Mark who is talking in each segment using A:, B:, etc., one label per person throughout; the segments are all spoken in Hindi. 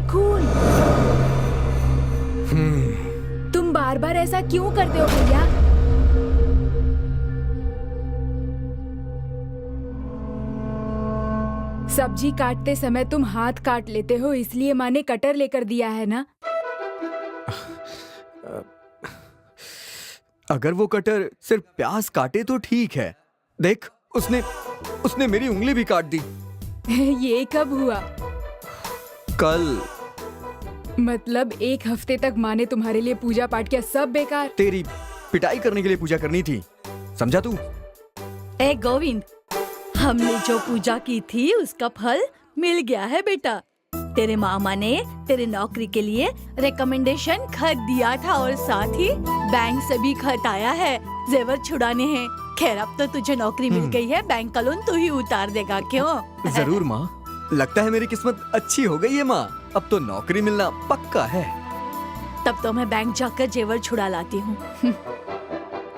A: खून। तुम बार बार ऐसा क्यों करते हो भैया? सब्जी काटते समय तुम हाथ काट लेते हो, इसलिए माँ ने कटर लेकर दिया है ना?
B: अगर वो कटर सिर्फ प्याज काटे तो ठीक है। देख, उसने मेरी उंगली भी काट दी।
A: ये कब हुआ?
B: कल।
A: मतलब 1 हफ्ते तक माँ ने तुम्हारे लिए पूजा पाठ किया, सब बेकार।
B: तेरी पिटाई करने के लिए पूजा करनी थी, समझा तू?
C: ए गोविंद, हमने जो पूजा की थी उसका फल मिल गया है बेटा। तेरे मामा ने तेरे नौकरी के लिए रिकमेंडेशन खत दिया था और साथ ही बैंक से भी खत आया है, जेवर छुड़ाने हैं। खैर, अब तो तुझे नौकरी मिल गई है, बैंक का लोन तू ही उतार देगा, क्यों?
B: जरूर माँ, लगता है मेरी किस्मत अच्छी हो गई है माँ। अब तो नौकरी मिलना पक्का है।
C: तब तो मैं बैंक जाकर जेवर छुड़ा लाती हूँ।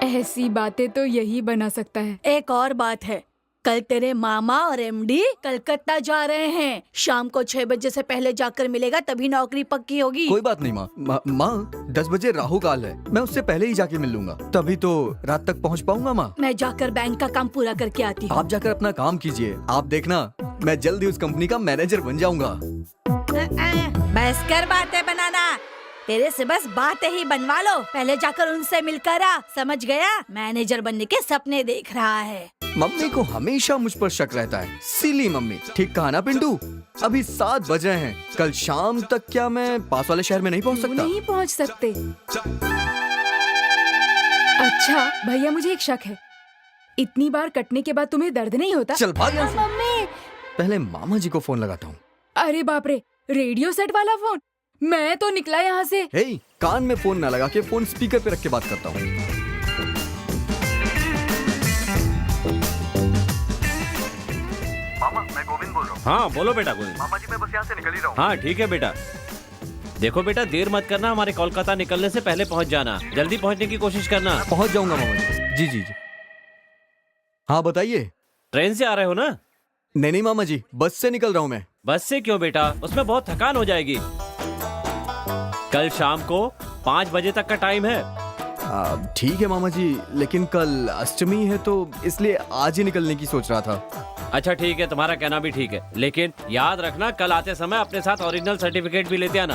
A: ऐसी बातें तो यही बना सकता है।
C: एक और बात है, कल तेरे मामा और एमडी कलकत्ता जा रहे हैं। शाम को 6 बजे से पहले जाकर मिलेगा, तभी नौकरी पक्की होगी।
B: कोई बात नहीं माँ। माँ 10 बजे राहु काल है, मैं उससे पहले ही जाके मिल लूंगा, तभी तो रात तक पहुँच पाऊंगा माँ।
C: मैं जाकर बैंक का काम पूरा करके आती हूँ।
B: आप जाकर अपना काम कीजिए, आप देखना मैं जल्द ही उस कंपनी का मैनेजर बन जाऊंगा।
C: बस कर बातें बनाना, तेरे से बस बातें ही बनवा लो। पहले जाकर उनसे मिलकर आ, समझ गया? मैनेजर बनने के सपने देख रहा है।
B: मम्मी को हमेशा मुझ पर शक रहता है। सिली मम्मी। ठीक कहा ना पिंटू? अभी 7 बज रहे हैं, कल शाम तक क्या मैं पास वाले शहर में नहीं पहुंच सकता?
A: नहीं पहुंच सकते। अच्छा भैया, मुझे एक शक है, इतनी बार कटने के बाद तुम्हें दर्द नहीं होता?
B: चल भाग यहाँ से।
A: मम्मी!
B: पहले मामा जी को फोन लगाता हूँ।
A: अरे बाप रे, रेडियो सेट वाला फोन! मैं तो निकला यहाँ से।
B: हे, कान में फोन ना लगा के फोन स्पीकर पे रख के बात करता हूँ।
D: मामा, मैं गोविंद बोल रहा हूँ।
E: हाँ बोलो बेटा गोविंद।
D: मामा जी, मैं बस यहाँ से निकल ही रहा हूँ।
E: हाँ ठीक है बेटा। देखो बेटा, देर मत करना, हमारे कोलकाता निकलने से पहले पहुँच जाना। जल्दी पहुँचने की कोशिश करना।
B: पहुँच जाऊंगा मामा जी। जी। हाँ बताइए।
E: ट्रेन से आ रहे हो ना?
B: नहीं मामा जी, बस से निकल रहा हूँ मैं।
E: बस से क्यों बेटा, उसमें बहुत थकान हो जाएगी। कल शाम को 5 बजे तक का टाइम है।
B: ठीक है मामा जी, लेकिन कल अष्टमी है तो इसलिए आज ही निकलने की सोच रहा था।
E: अच्छा ठीक है, तुम्हारा कहना भी ठीक है, लेकिन याद रखना कल आते समय अपने साथ ओरिजिनल सर्टिफिकेट भी लेते आना।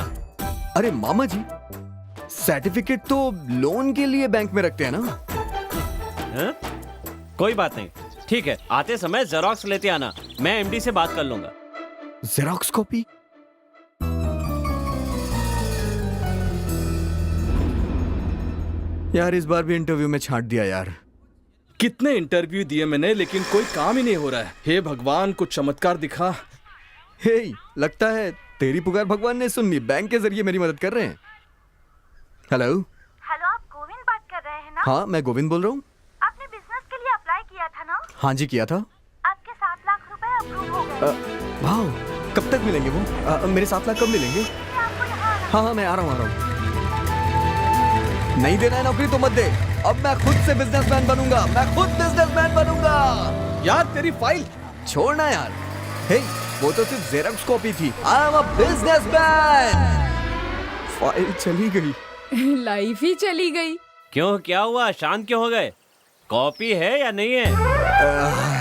B: अरे मामा जी, सर्टिफिकेट तो लोन के लिए बैंक में रखते हैं ना?
E: है? कोई बात नहीं, ठीक है, आते समय जेरोक्स लेते आना, मैं एमडी से बात कर लूंगा।
B: Xerox copy? यार इस बार भी इंटरव्यू में छांट दिया यार।
F: कितने इंटरव्यू दिए मैंने, लेकिन कोई काम ही नहीं हो रहा है। हे भगवान, कुछ चमत्कार दिखा।
B: हे, लगता है तेरी पुकार भगवान ने सुन ली, बैंक के जरिए मेरी मदद कर रहे हैं। हेलो।
G: हेलो, आप गोविंद बात कर रहे हैं ना?
B: हाँ मैं गोविंद बोल रहा हूँ।
G: आपने बिजनेस के लिए अप्लाई किया था ना?
B: हाँ जी किया था।
G: आपके 7 लाख रुपए अप्रूव हो गए।
B: वाह, कब तक मिलेंगे वो? मेरे 7 लाख कब मिलेंगे?
G: आपको यहाँ आना।
B: हाँ मैं आ रहा हूँ। नहीं देना है नौकरी तो मत दे, अब मैं खुद से बिजनेसमैन बनूंगा, मैं खुद बिजनेसमैन बनूंगा।
F: यार तेरी फाइल
B: छोड़ना यार। हे, वो तो सिर्फ जेरोक्स कॉपी थी। I am a businessman. File चली गई।
A: लाइफ ही चली गई।
E: क्यों, क्या हुआ, शांत क्यों हो गए? कॉपी है या नहीं है?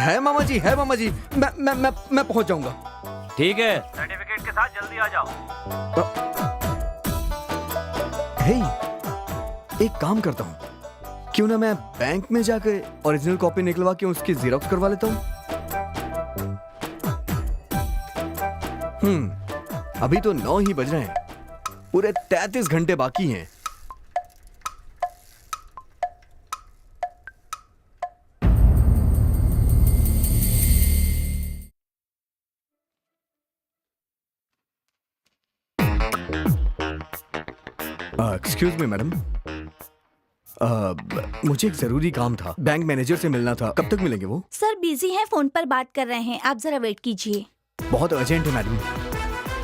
B: है मामा जी, है मामा जी, मैं पहुंच जाऊंगा।
E: ठीक है,
D: सर्टिफिकेट के साथ जल्दी आ जाओ।
B: हे, एक काम करता हूँ, क्यों ना मैं बैंक में जाकर ओरिजिनल कॉपी निकलवा के उसकी जेरोक्स करवा लेता हूँ। अभी तो 9 ही बज रहे हैं, पूरे 33 घंटे बाकी हैं। एक्सक्यूज मी मैडम, मुझे एक जरूरी काम था, बैंक मैनेजर से मिलना था, कब तक मिलेंगे वो?
G: सर बिजी हैं, फोन पर बात कर रहे हैं, आप जरा वेट कीजिए।
B: बहुत अर्जेंट है मैडम।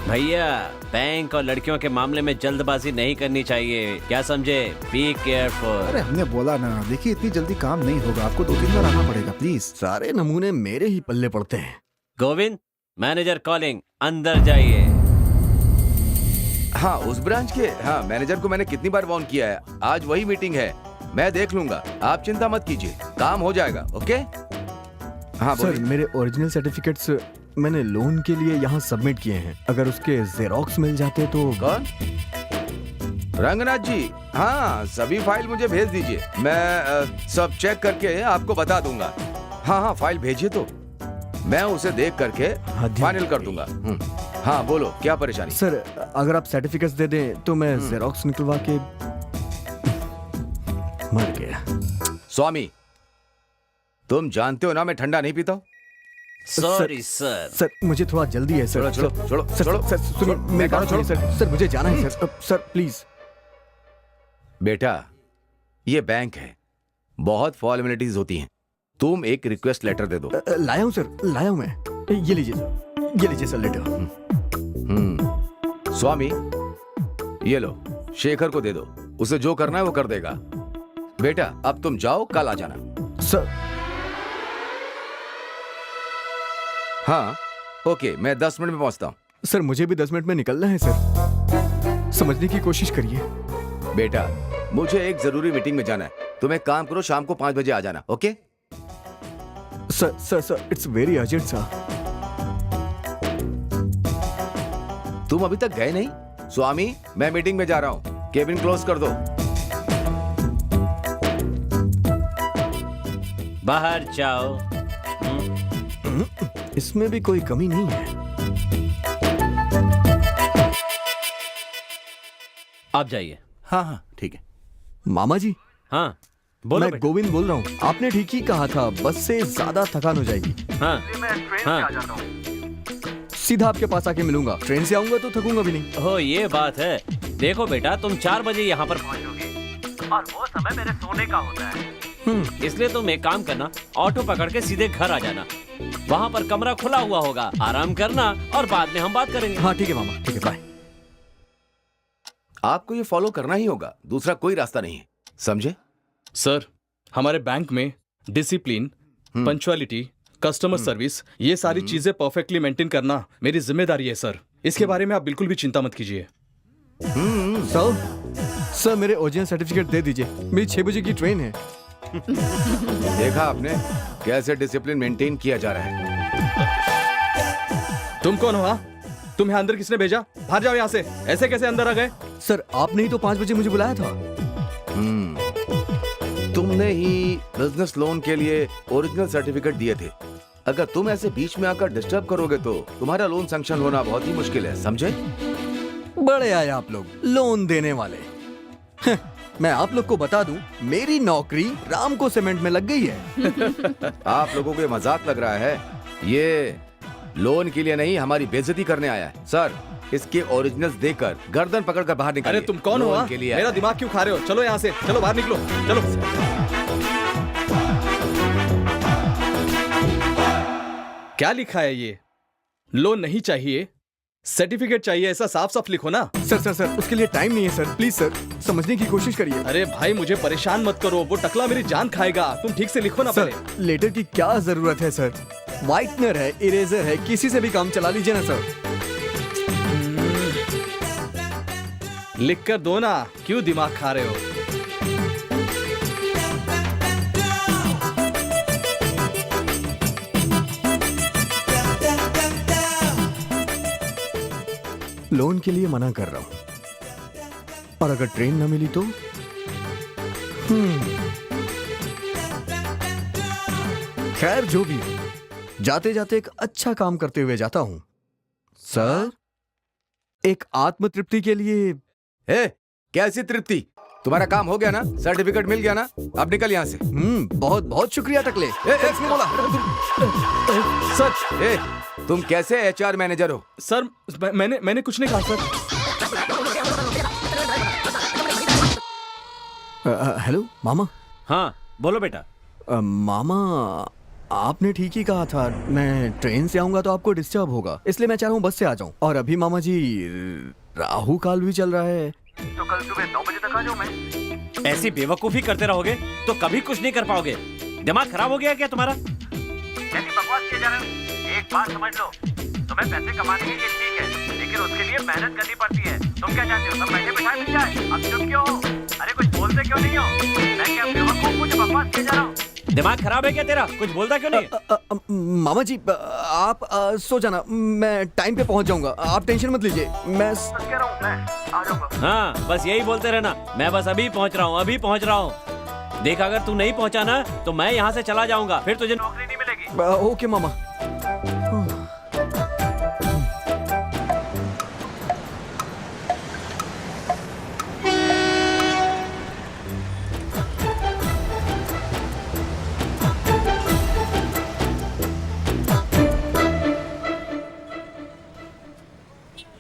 E: भैया बैंक और लड़कियों के मामले में जल्दबाजी नहीं करनी चाहिए, क्या समझे? Be careful.
H: अरे हमने बोला ना, देखिए इतनी जल्दी काम नहीं होगा, आपको 2-3 बार आना पड़ेगा प्लीज।
B: सारे नमूने मेरे ही पल्ले पड़ते हैं।
E: गोविंद, मैनेजर कॉलिंग, अंदर जाइए।
I: हाँ उस ब्रांच के हाँ मैनेजर को मैंने कितनी बार वार्न किया है, आज वही मीटिंग है, मैं देख लूंगा, आप चिंता मत कीजिए, काम हो जाएगा। ओके हाँ
B: सर
I: बोलिए।
B: मेरे ओरिजिनल सर्टिफिकेट्स मैंने लोन के लिए यहाँ सबमिट किए हैं, अगर उसके जेरोक्स मिल जाते तो।
I: कौन? रंगनाथ जी, हाँ सभी फाइल मुझे भेज दीजिए, मैं सब चेक करके आपको बता दूंगा। हाँ हाँ फाइल भेजिए तो मैं उसे देख करके फाइनल कर दूंगा। हाँ बोलो क्या परेशानी?
B: सर अगर आप सर्टिफिकेट्स दे दें तो मैं जेरोक्स निकलवा के मर गया।
I: स्वामी तुम जानते हो ना मैं ठंडा नहीं पीता हूँ।
E: Sorry sir.
B: सर मुझे थोड़ा जल्दी है सर।
I: छोड़ो छोड़ो
B: सर,
I: छोड़ो
B: सर सुनिए
I: छोड़ो,
B: मैं
I: छोड़ो,
B: छोड़ो सर मुझे जाना है सर। Sir please.
I: बेटा ये बैंक है, बहुत फॉर्मेलिटीज होती हैं, तुम एक रिक्वेस्ट लेटर दे दो।
B: लाया हूँ सर, लाया हूँ मैं। ये लीजिए सर लेटर।
I: स्वामी ये लो, शेखर को दे दो, उसे जो करना है वो कर देगा। बेटा अब तुम जाओ, कल आ जाना।
B: सर
I: हाँ ओके, मैं 10 मिनट में पहुंचता हूँ।
B: सर मुझे भी 10 मिनट में निकलना है सर, समझने की कोशिश करिए।
I: बेटा मुझे एक जरूरी मीटिंग में जाना है, तुम एक काम करो, शाम को 5 बजे आ जाना। Okay
B: sir it's very urgent sir.
I: तुम अभी तक गए नहीं? स्वामी मैं मीटिंग में जा रहा हूँ, केबिन क्लोज कर दो।
E: बाहर जाओ।
B: इसमें भी कोई कमी नहीं है।
E: आप जाइए।
I: हाँ हाँ ठीक है।
B: मामा जी
E: हाँ बोलो
B: मैं
E: बेटा।
B: गोविंद बोल रहा हूँ, आपने ठीक ही कहा था, बस से ज्यादा थकान हो जाएगी।
E: हाँ
D: मैं ट्रेन से
E: हाँ।
D: आ जाता हूँ।
B: सीधा आपके पास आके मिलूंगा, ट्रेन से आऊंगा तो थकूंगा भी नहीं।
E: हो ये बात है। देखो बेटा तुम 4 बजे यहाँ पर
D: पहुंचोगे और वो समय मेरे सोने का होता है।
E: इसलिए तुम एक काम करना, ऑटो पकड़ के सीधे घर आ जाना, वहाँ पर कमरा खुला हुआ होगा, आराम करना और बाद में हम बात करेंगे।
B: हाँ ठीक है मामा, ठीक है बाय।
I: आपको ये फॉलो करना ही होगा, दूसरा कोई रास्ता नहीं है, समझे?
F: सर हमारे बैंक में डिसिप्लिन, पंक्चुअलिटी, कस्टमर सर्विस, ये सारी चीजें परफेक्टली मेंटेन करना मेरी जिम्मेदारी है सर। इसके बारे में आप बिल्कुल भी चिंता मत कीजिए।
B: सर मेरे ओरिजिनल सर्टिफिकेट दे दीजिए, मेरी 6 बजे की ट्रेन है।
I: देखा आपने कैसे डिसिप्लिन मेंटेन किया जा रहा है।
F: तुम कौन हो? हाँ तुम्हें अंदर किसने भेजा? बाहर जाओ यहाँ से। ऐसे कैसे अंदर आ गए?
B: सर आपने ही तो 5 बजे मुझे बुलाया था।
I: तुमने ही बिजनेस लोन के लिए ओरिजिनल सर्टिफिकेट दिए थे, अगर तुम ऐसे बीच में आकर डिस्टर्ब करोगे तो तुम्हारा लोन सैंक्शन होना बहुत ही मुश्किल है, समझे?
B: बड़े आए आप लोग लोन देने वाले। मैं आप लोग को बता दूं, मेरी नौकरी रामको सीमेंट में लग गई है।
I: आप लोगों को ये मजाक लग रहा है, ये लोन के लिए नहीं हमारी बेइज्जती करने आया है। सर इसके ओरिजिनल्स देकर गर्दन पकड़कर बाहर निकालिए।
F: अरे तुम कौन हो?
I: लोन
F: हाँ?
I: के लिए
F: मेरा
I: आया है।
F: दिमाग क्यों खा रहे हो? चलो यहाँ से, चलो बाहर निकलो, चलो। क्या लिखा है ये? लोन नहीं चाहिए, सर्टिफिकेट चाहिए, ऐसा साफ साफ लिखो ना।
B: सर उसके लिए टाइम नहीं है सर, प्लीज सर समझने की कोशिश करिए।
F: अरे भाई मुझे परेशान मत करो, वो टकला मेरी जान खाएगा। तुम ठीक से लिखो ना
B: सर
F: पहले।
B: लेटर की क्या जरूरत है सर, व्हाइटनर है, इरेजर है, किसी से भी काम चला लीजिए ना सर।
F: लिख कर दो ना, क्यों दिमाग खा रहे हो?
B: लोन के लिए मना कर रहा हूं, और अगर ट्रेन न मिली तो खैर जो भी हो, जाते जाते एक अच्छा काम करते हुए जाता हूं। सर एक आत्म तृप्ति के लिए।
I: कैसी तृप्ति? तुम्हारा काम हो गया ना, सर्टिफिकेट मिल गया ना, अब निकल यहाँ से।
B: बहुत बहुत शुक्रिया टकले।
I: किसने बोला?
F: सर
I: तुम कैसे HR मैनेजर हो?
F: सर मैंने कुछ नहीं कहा सर।
B: हेलो मामा।
E: हाँ बोलो बेटा।
B: मामा आपने ठीक ही कहा था, मैं ट्रेन से आऊंगा तो आपको डिस्टर्ब होगा, इसलिए मैं चाह रहा हूँ बस से आ जाऊं। और अभी मामा जी राहु काल भी चल रहा है,
D: तो कल सुबह 9 बजे तक आ जाऊँ मैं।
E: ऐसी बेवकूफी करते रहोगे तो कभी कुछ नहीं कर पाओगे। दिमाग खराब हो गया क्या तुम्हारा?
D: कैसी बकवास किए जा रहे हो? एक बात समझ लो, तुम्हें पैसे कमाने के लिए ठीक है, लेकिन लेकिन उसके लिए मेहनत करनी पड़ती है। तुम क्या चाहते हो, सब बैठे बिठाए मिल जाए? अब चुप क्यों हो? अरे कुछ बोलते क्यों नहीं हो? मैं क्या बेवकूफ हूँ जो बकवास किए जा रहा हूँ?
E: दिमाग खराब है क्या तेरा? कुछ बोलता क्यों नहीं?
B: मामा जी आप सो जाना, मैं टाइम पे पहुंच जाऊंगा, आप टेंशन मत लीजिए। मैं
D: बस कह रहा हूँ, मैं आ जाऊंगा।
E: हाँ, बस यही बोलते रहना, मैं बस अभी पहुंच रहा हूँ, अभी पहुंच रहा हूँ। देख अगर तू नहीं पहुंचा ना तो मैं यहाँ से चला जाऊंगा, फिर तुझे
D: नौकरी नहीं मिलेगी।
B: ओके मामा।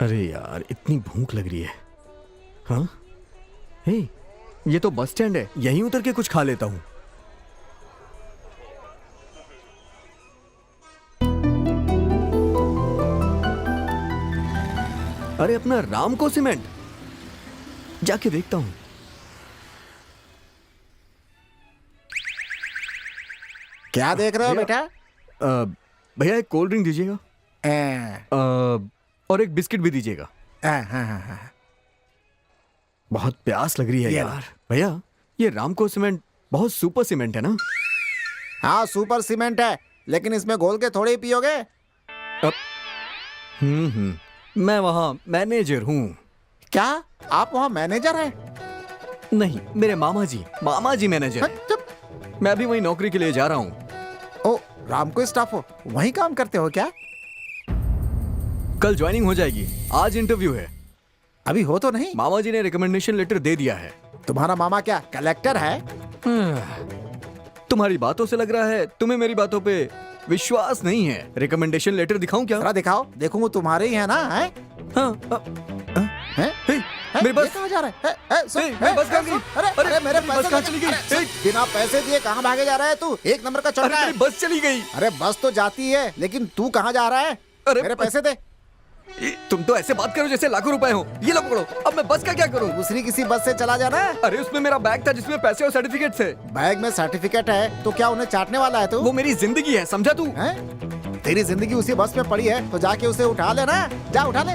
B: अरे यार इतनी भूख लग रही है। हाँ हे, ये तो बस स्टैंड है, यहीं उतर के कुछ खा लेता हूँ। अरे अपना रामको सीमेंट, जाके देखता हूँ।
H: क्या देख रहे हो बेटा?
B: भैया एक कोल्ड ड्रिंक दीजिएगा
H: हाँ
B: और एक बिस्किट भी दीजिएगा।
H: हाँ।
B: बहुत प्यास लग रही है
H: ये
B: यार। भैया ये रामको सीमेंट बहुत सुपर सीमेंट है ना?
H: हाँ सुपर सीमेंट है, लेकिन इसमें घोल के थोड़े ही पियोगे।
B: मैं वहाँ मैनेजर हूँ।
H: क्या आप वहाँ मैनेजर हैं?
B: नहीं, मेरे मामा जी मैनेजर हैं।
H: चुप।
B: मैं भी वही नौकरी के लिए जा रहा हूँ।
H: ओ रामको स्टाफ हो, वहीं काम करते हो क्या?
B: कल ज्वाइनिंग हो जाएगी, आज इंटरव्यू है।
H: अभी हो तो नहीं?
B: मामा जी ने रिकमेंडेशन लेटर दे दिया है।
H: तुम्हारा मामा क्या कलेक्टर है?
B: तुम्हारी बातों से लग रहा है तुम्हें मेरी बातों पे विश्वास नहीं है। रिकमेंडेशन लेटर दिखाऊं क्या?
H: जरा दिखाओ, देखूंगा तुम्हारे ही है ना? है? हैं?
B: हे, मेरी बस
H: कहाँ जा रहा है?
B: मेरी बस कहाँ गई?
H: अरे मेरे
B: मेरी बस
H: पैसे
B: कहाँ चली गई?
H: अरे, बिना पैसे दिए कहाँ भागे जा रहा है तू? एक नंबर का
B: अरे
H: चौका है।
B: मेरी बस चली गई।
H: अरे बस तो जाती है, लेकिन तू कहाँ जा रहा है?
B: अरे
H: मेरे
B: बस-
H: पैसे दे।
B: तुम तो ऐसे बात करो जैसे लाखों रुपए हो। ये लो पकड़ो, अब मैं बस का क्या करूं?
H: दूसरी किसी बस से चला जाना।
B: अरे उसमें मेरा बैग था जिसमें पैसे और सर्टिफिकेट थे।
H: बैग में सर्टिफिकेट है तो क्या उन्हें चाटने वाला है तू?
B: वो मेरी जिंदगी है, समझा तू?
H: हैं? तेरी जिंदगी उसी बस में पड़ी है तो जाके उसे उठा ले ना। जा उठा ले।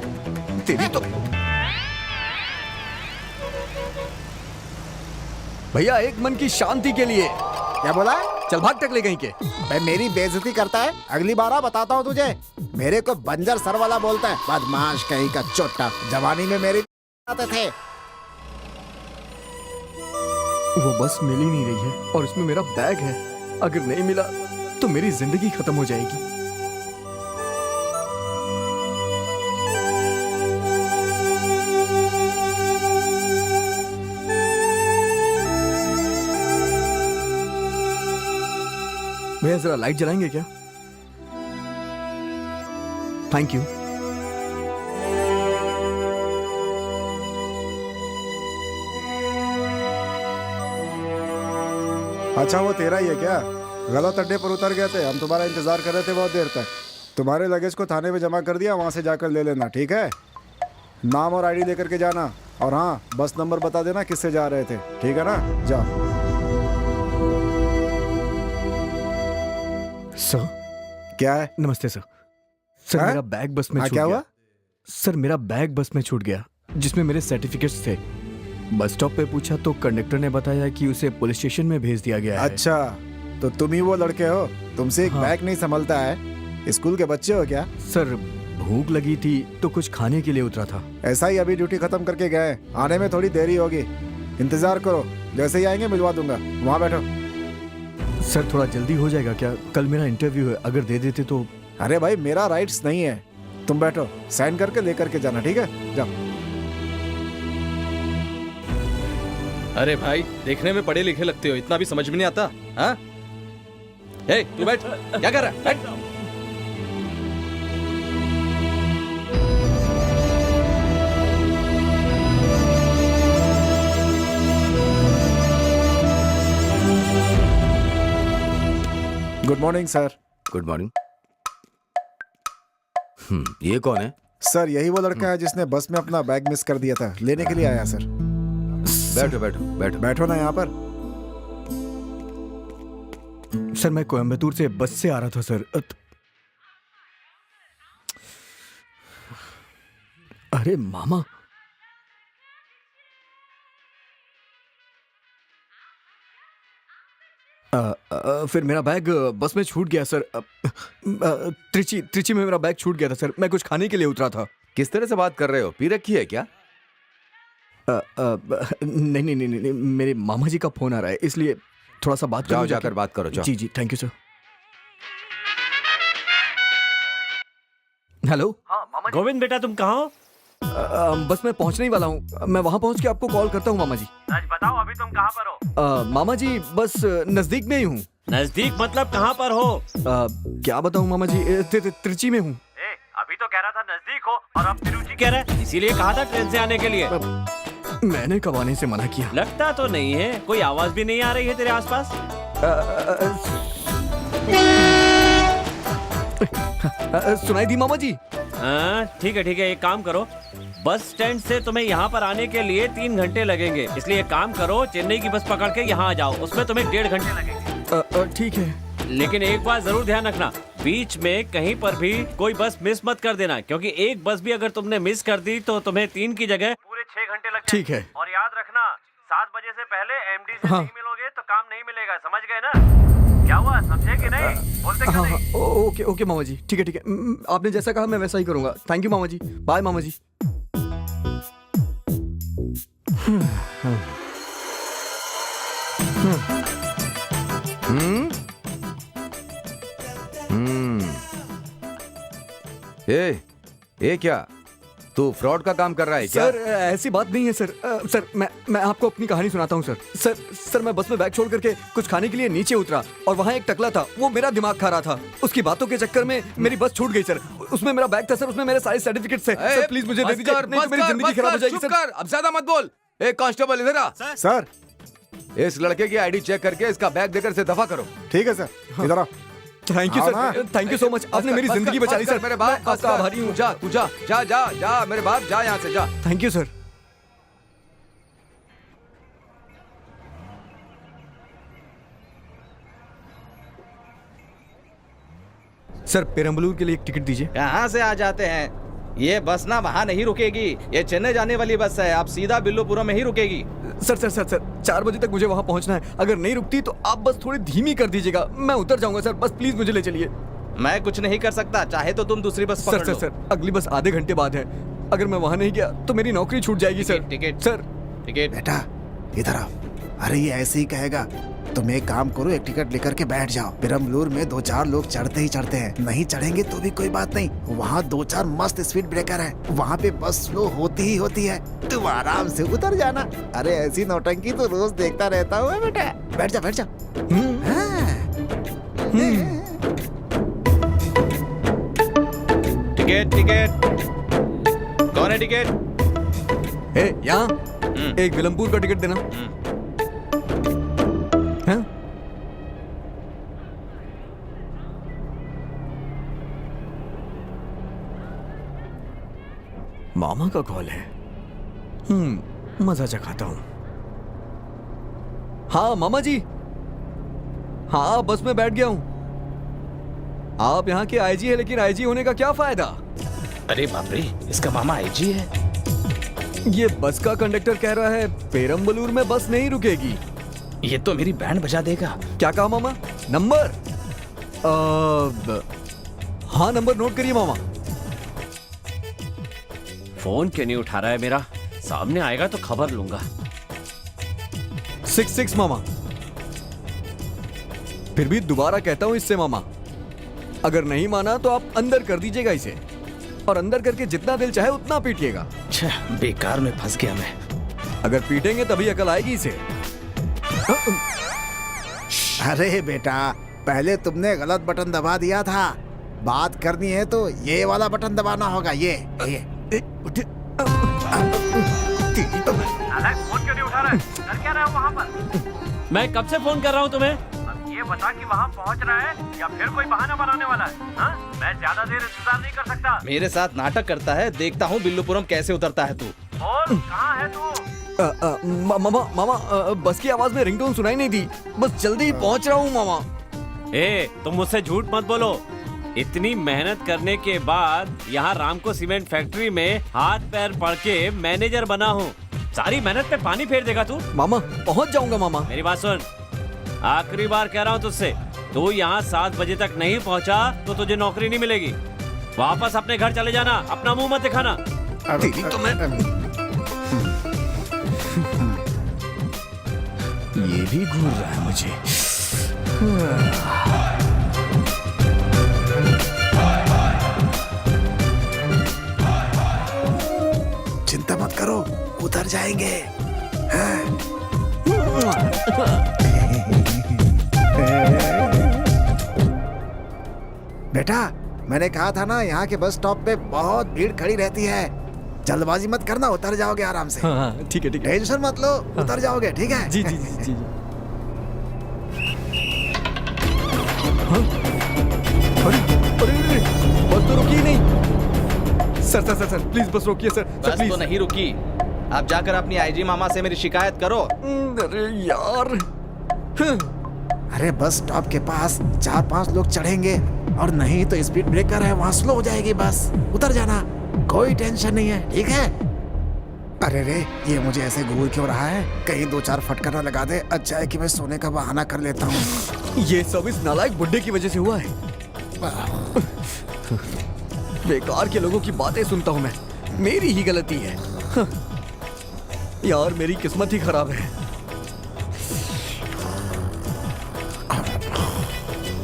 B: तेरी तो भैया एक मन की शांति के लिए।
H: क्या बोला?
B: चल भाग टकले कहीं के।
H: भाई मेरी बेइज्जती करता है, अगली बार बताता हूँ तुझे। मेरे को बंजर सर वाला बोलता है, बदमाश कहीं का चोटा। जवानी में मेरी आते थे।
B: वो बस मिल ही नहीं रही है और उसमें मेरा बैग है। अगर नहीं मिला तो मेरी जिंदगी खत्म हो जाएगी। भैया जरा लाइट जलाएंगे क्या? Thank you.
J: अच्छा वो तेरा ही है क्या? गलत अड्डे पर उतर गए थे, हम तुम्हारा इंतजार कर रहे थे बहुत देर तक। तुम्हारे लगेज को थाने में जमा कर दिया, वहाँ से जाकर ले लेना, ठीक है? नाम और आईडी लेकर के जाना, और हाँ बस नंबर बता देना किससे जा रहे थे, ठीक है ना? जाओ।
B: सर
J: क्या है?
B: नमस्ते सर। सर
J: हाँ?
B: मेरा बैग बस में
J: हाँ,
B: छूट
J: क्या
B: गया।
J: हुआ?
B: सर मेरा बैग बस में छूट गया जिसमें मेरे सर्टिफिकेट्स थे। बस स्टॉप पे पूछा तो कंडक्टर ने बताया कि उसे पुलिस स्टेशन में भेज दिया गया है।
J: अच्छा तो तुम ही वो लड़के हो, तुमसे एक
B: हाँ।
J: बैग नहीं संभलता है। स्कूल के बच्चे हो क्या?
B: सर भूख लगी थी तो कुछ खाने के लिए उतरा था।
J: ऐसा ही अभी ड्यूटी खत्म करके गए, आने में थोड़ी देरी होगी। इंतजार करो, जैसे ही आएंगे मिलवा दूंगा। वहाँ बैठो।
B: सर थोड़ा जल्दी हो जाएगा क्या? कल मेरा इंटरव्यू है, अगर दे देते तो।
J: अरे भाई मेरा राइट्स नहीं है, तुम बैठो, साइन करके लेकर के जाना, ठीक है? जाओ।
F: अरे भाई देखने में पढ़े लिखे लगते हो, इतना भी समझ में नहीं आता? हाँ ए, तू बैठ, क्या कर रहा है? बैठ।
J: Good morning sir.
I: Good morning. ये कौन है?
J: सर यही वो लड़का है जिसने बस में अपना बैग मिस कर दिया था, लेने के लिए आया सर।
I: बैठो बैठो बैठो
J: बैठो ना यहाँ पर।
B: सर मैं कोयम्बतूर से बस से आ रहा था सर। अरे मामा, फिर मेरा बैग बस में छूट गया सर। त्रिची में मेरा बैग छूट गया था सर। मैं कुछ खाने के लिए उतरा था।
I: किस तरह से बात कर रहे हो? पी रखी है क्या?
B: नहीं नहीं नहीं नहीं, मेरे मामा जी का फोन आ रहा है, इसलिए थोड़ा सा बात
I: जाओ, जाकर बात करो, जाओ।
B: जी जी, थैंक यू सर। हेलो।
D: हाँ मामा जी।
E: गोविंद बेटा तुम कहाँ हो?
B: बस मैं पहुंचने ही वाला हूँ। मैं वहां पहुंच के आपको कॉल करता हूँ मामा जी।
D: राज बताओ अभी तुम कहाँ पर हो?
B: मामा जी बस नजदीक में ही हूँ।
E: नजदीक मतलब कहाँ पर हो?
B: क्या बताऊँ मामा जी, त्रिची में हूँ।
D: अभी तो कह रहा था नजदीक हो और अब तिरुचि
E: कह रहे इसीलिए कहा था ट्रेन से आने के लिए।
B: मैंने कब आने से मना किया?
E: लगता तो नहीं है, कोई आवाज भी नहीं आ रही है तेरे आसपास।
B: सुनाई दी मामा जी?
E: ठीक है, एक काम करो, बस स्टैंड से तुम्हें यहाँ पर आने के लिए 3 घंटे लगेंगे, इसलिए एक काम करो, चेन्नई की बस पकड़ के यहाँ आ जाओ, उसमें तुम्हें 1.5 घंटे लगेंगे।
B: ठीक है,
E: लेकिन एक बात जरूर ध्यान रखना, बीच में कहीं पर भी कोई बस मिस मत कर देना, क्योंकि एक बस भी अगर तुमने मिस कर दी तो तुम्हें 3 की जगह
D: पूरे 6 घंटे लग
B: ठीक है।
D: और याद रखना 7 बजे से पहले एमडी से
B: हाँ।
D: नहीं मिलोगे तो काम नहीं मिलेगा, समझ गए ना? क्या हुआ, समझे कि नहीं? बोलते क्यों
B: हाँ
D: नहीं?
B: ओके ओके मामा जी, ठीक है। आपने जैसा कहा मैं वैसा ही करूंगा। थैंक यू मामा जी। बाय मामा जी।
I: ये क्या? तू फ्रॉड का काम कर रहा है क्या?
B: सर ऐसी बात नहीं है सर। सर मैं आपको अपनी कहानी सुनाता हूँ सर। सर मैं बस में बैग छोड़ करके कुछ खाने के लिए नीचे उतरा और वहाँ एक टकला था, वो मेरा दिमाग खा रहा था। उसकी बातों के चक्कर में मेरी बस छूट गई सर। उसमें मेरा बैग था सर, उसमें मेरे सारे सर्टिफिकेट्स हैं। सर प्लीज मुझे दे दीजिए, नहीं तो मेरी जिंदगी खराब हो जाएगी सर।
I: अब ज्यादा मत बोल। एक कांस्टेबल इधर आ।
J: सर
I: इस लड़के की आईडी चेक करके इसका बैग देकर इसे दफा करो।
J: ठीक है सर, इधर आओ।
B: थैंक यू
J: हाँ
B: sir, thank you so much. आपने मेरी जिंदगी बचा ली सर।
I: मेरे बाप,
B: मैं आपका आभारी हूँ।
I: जा तू जा जा जा जा मेरे बाप, जा यहाँ से जा।
B: Thank you sir. Sir Perambalur के लिए एक टिकट दीजिए।
F: कहाँ से आ जाते हैं? ये बस ना वहाँ नहीं रुकेगी, ये चेन्नई जाने वाली बस है, आप सीधा बिल्लुपुरम में ही रुकेगी।
B: सर 4 बजे तक मुझे वहाँ पहुँचना है। अगर नहीं रुकती तो आप बस थोड़ी धीमी कर दीजिएगा, मैं उतर जाऊंगा सर। बस प्लीज मुझे ले चलिए।
F: मैं कुछ नहीं कर सकता, चाहे तो तुम दूसरी बस पकड़ लो।
B: सर अगली बस आधे घंटे बाद है। अगर मैं वहाँ नहीं गया तो मेरी नौकरी छूट जाएगी सर।
F: Ticket
B: sir
F: ticket.
H: बेटा इधर आओ। अरे ये ऐसे ही कहेगा। तुम एक काम करो, एक टिकट लेकर के बैठ जाओ। पेरम्बलूर में 2-4 लोग चढ़ते ही चढ़ते हैं, नहीं चढ़ेंगे तो भी कोई बात नहीं। वहाँ 2-4 मस्त स्पीड ब्रेकर है, वहाँ पे बस स्लो होती ही होती है, तुम आराम से उतर जाना। अरे ऐसी नौटंकी तो रोज देखता रहता हूँ बेटा। बैठ जा बैठ जा।
F: टिकट कौन है टिकट?
B: यहाँ एक विलमपुर का टिकट देना। हाँ? मामा का कॉल है। मजा चखाता हूं। हाँ मामा जी, हाँ बस में बैठ गया हूं। आप यहाँ के आईजी है, लेकिन आईजी होने का क्या फायदा?
F: अरे बाप रे, इसका मामा आईजी है।
B: ये बस का कंडक्टर कह रहा है पेरम्बलूर में बस नहीं रुकेगी।
F: ये तो मेरी बैंड बजा देगा।
B: क्या कहा मामा? नंबर? हाँ नंबर नोट करिए मामा।
E: फोन क्यों नहीं उठा रहा है मेरा? सामने आएगा तो खबर लूंगा।
B: 66 मामा। फिर भी दोबारा कहता हूं इससे मामा, अगर नहीं माना तो आप अंदर कर दीजिएगा इसे, और अंदर करके जितना दिल चाहे उतना पीटिएगा।
F: बेकार में फंस गया मैं।
B: अगर पीटेंगे तभी अकल आएगी इसे।
H: अरे बेटा, पहले तुमने गलत बटन दबा दिया था। बात करनी है तो ये वाला बटन दबाना होगा। ये
D: अलग फोन क्यों नहीं उठा रहा है? कर क्या रहे हो वहाँ पर?
E: मैं कब से फोन कर रहा हूँ तुम्हें?
D: अब ये बता कि वहाँ पहुँच रहा है या फिर कोई बहाना बनाने वाला है? हाँ? मैं ज्यादा देर इंतजार नहीं कर सकता।
F: मेरे साथ नाटक करता है, देखता हूँ बिल्लुपुरम कैसे उतरता है तू।
D: बोल, कहाँ है तू?
B: मामा बस की आवाज में रिंगटोन सुनाई नहीं दी, बस जल्दी ही पहुंच रहा हूँ मामा।
E: तुम मुझसे झूठ मत बोलो। इतनी मेहनत करने के बाद यहाँ रामको सीमेंट फैक्ट्री में हाथ पैर पड़ के मैनेजर बना हूँ। सारी मेहनत पे पानी फेर देगा तू?
B: मामा पहुंच जाऊंगा मामा।
E: मेरी बात सुन, आखिरी बार कह रहा हूँ तुझसे, तू यहाँ 7 बजे तक नहीं पहुँचा तो तुझे नौकरी नहीं मिलेगी। वापस अपने घर चले जाना, अपना मुंह मत दिखाना।
B: तेरी तो मैं ये भी घूर रहा है मुझे।
H: चिंता मत करो, उतर जाएंगे। बेटा, मैंने कहा था ना, यहाँ के बस स्टॉप पे बहुत भीड़ खड़ी रहती है। जल्दबाजी मत करना, उतर जाओगे आराम से।
B: हाँ ठीक है ठीक है।
H: टेंशन मत लो, उतर जाओगे, ठीक है?
B: जी जी जी जी। हाँ? अरे अरे अरे, बस तो रुकी ही नहीं। सर प्लीज बस रोकिए सर।
F: बस तो नहीं रुकी। आप जाकर अपनी आईजी मामा से मेरी शिकायत करो।
B: अरे यार।
H: अरे बस स्टॉप के पास 4-5 लोग चढ़ेंगे और नहीं तो स्पीड ब्रेकर है, वहाँ स्लो हो जाएगी बस। उतर जाना, कोई टेंशन नहीं है, ठीक है? अरे रे, ये मुझे ऐसे घूर क्यों रहा है? कहीं 2-4 फटकार ना लगा दे। अच्छा है कि मैं सोने का बहाना कर लेता हूँ।
B: ये सब इस नालायक बुड्ढे की वजह से हुआ है। बेकार के लोगों की बातें सुनता हूँ मैं, मेरी ही गलती है। यार मेरी किस्मत ही खराब है।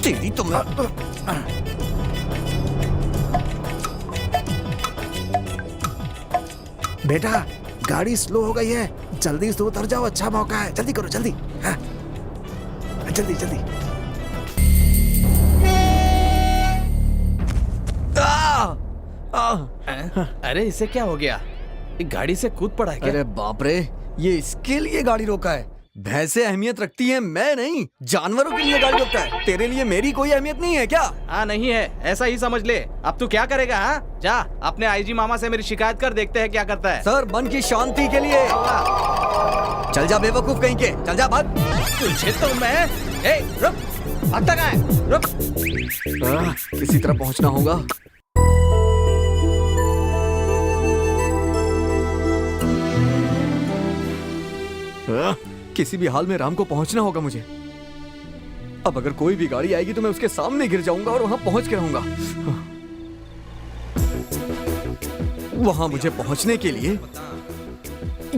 B: तेरी तो मैं
H: बेटा, गाड़ी स्लो हो गई है, जल्दी से उतर जाओ, अच्छा मौका है। जल्दी करो, जल्दी। हाँ, जल्दी जल्दी।
F: अरे इसे क्या हो गया? गाड़ी से कूद पड़ा है क्या?
B: अरे बाप रे, ये इसके लिए गाड़ी रोका है। भैंसे अहमियत रखती हैं, मैं नहीं। जानवरों के लिए गाड़ी रोकता है। तेरे लिए मेरी कोई अहमियत नहीं है क्या?
F: हाँ नहीं है, ऐसा ही समझ ले। अब तू क्या करेगा? हाँ, जा अपने आईजी मामा से मेरी शिकायत कर, देखते हैं क्या करता है।
B: सर, मन की शांति के लिए। चल जा बेवकूफ कहीं के, चल जा भाग।
F: तुझे तो मैं रुक, भागता कहाँ है? रुक।
B: किसी तरह पहुंचना होगा। किसी भी हाल में राम को पहुंचना होगा मुझे। अब अगर कोई भी गाड़ी आएगी तो मैं उसके सामने गिर जाऊंगा और वहां पहुंच के रहूंगा। वहां मुझे पहुंचने के लिए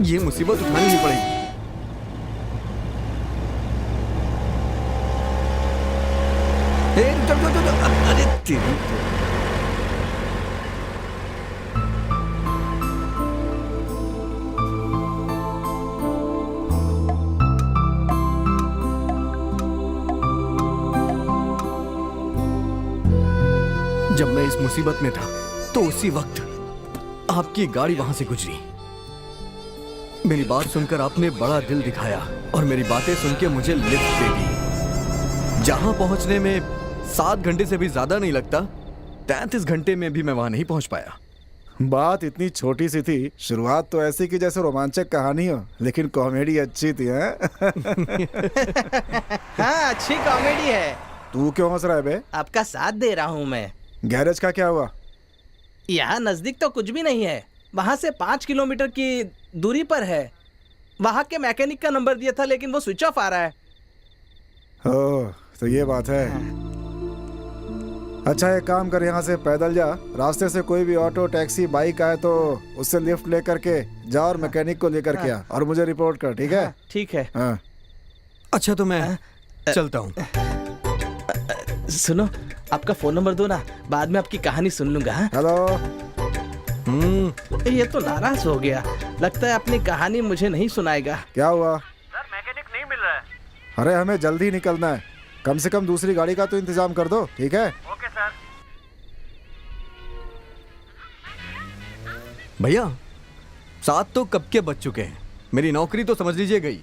B: ये मुसीबत उठानी ही पड़ेगी। अरे तेरी जब मैं इस मुसीबत में था तो उसी वक्त आपकी गाड़ी वहां से गुजरी। मेरी बात सुनकर आपने बड़ा दिल दिखाया और मेरी बातें सुन के मुझे लिफ्ट दे दी। जहां पहुंचने में 7 घंटे से भी ज्यादा नहीं लगता, 33 घंटे में भी मैं वहां नहीं पहुंच पाया।
J: बात इतनी छोटी सी थी, शुरुआत तो ऐसी की जैसे रोमांचक कहानी हो, लेकिन कॉमेडी अच्छी थी। हैं?
F: हाँ, अच्छी कॉमेडी है।
J: तू क्यों हंस रहा है बे?
F: आपका साथ दे रहा हूँ मैं।
J: गैरेज का क्या हुआ?
F: यहाँ नजदीक तो कुछ भी नहीं है, वहाँ से 5 किलोमीटर की दूरी पर है। वहाँ के मैकेनिक का नंबर दिया था, लेकिन वो स्विच ऑफ आ रहा है।
J: ओह, तो ये बात है। अच्छा, एक काम कर, यहाँ से पैदल जा। रास्ते से कोई भी ऑटो, टैक्सी, बाइक आए तो उससे लिफ्ट लेकर के जा और मैकेनिक को लेकर के आ और मुझे रिपोर्ट कर, ठीक है?
F: ठीक है।
J: हाँ।
B: अच्छा तो मैं चलता हूँ।
F: सुनो, आपका फोन नंबर दो ना, बाद में आपकी कहानी सुन लूंगा।
J: हेलो।
F: ये तो नाराज हो गया, लगता है अपनी कहानी मुझे नहीं सुनाएगा।
J: क्या हुआ?
D: सर, मैकेनिक नहीं मिल रहा है।
J: अरे हमें जल्दी निकलना है, कम से कम दूसरी गाड़ी का तो इंतजाम कर दो, ठीक है?
D: Okay sir.
B: भैया 7 तो कब के बज चुके हैं। मेरी नौकरी तो समझ लीजिए गई।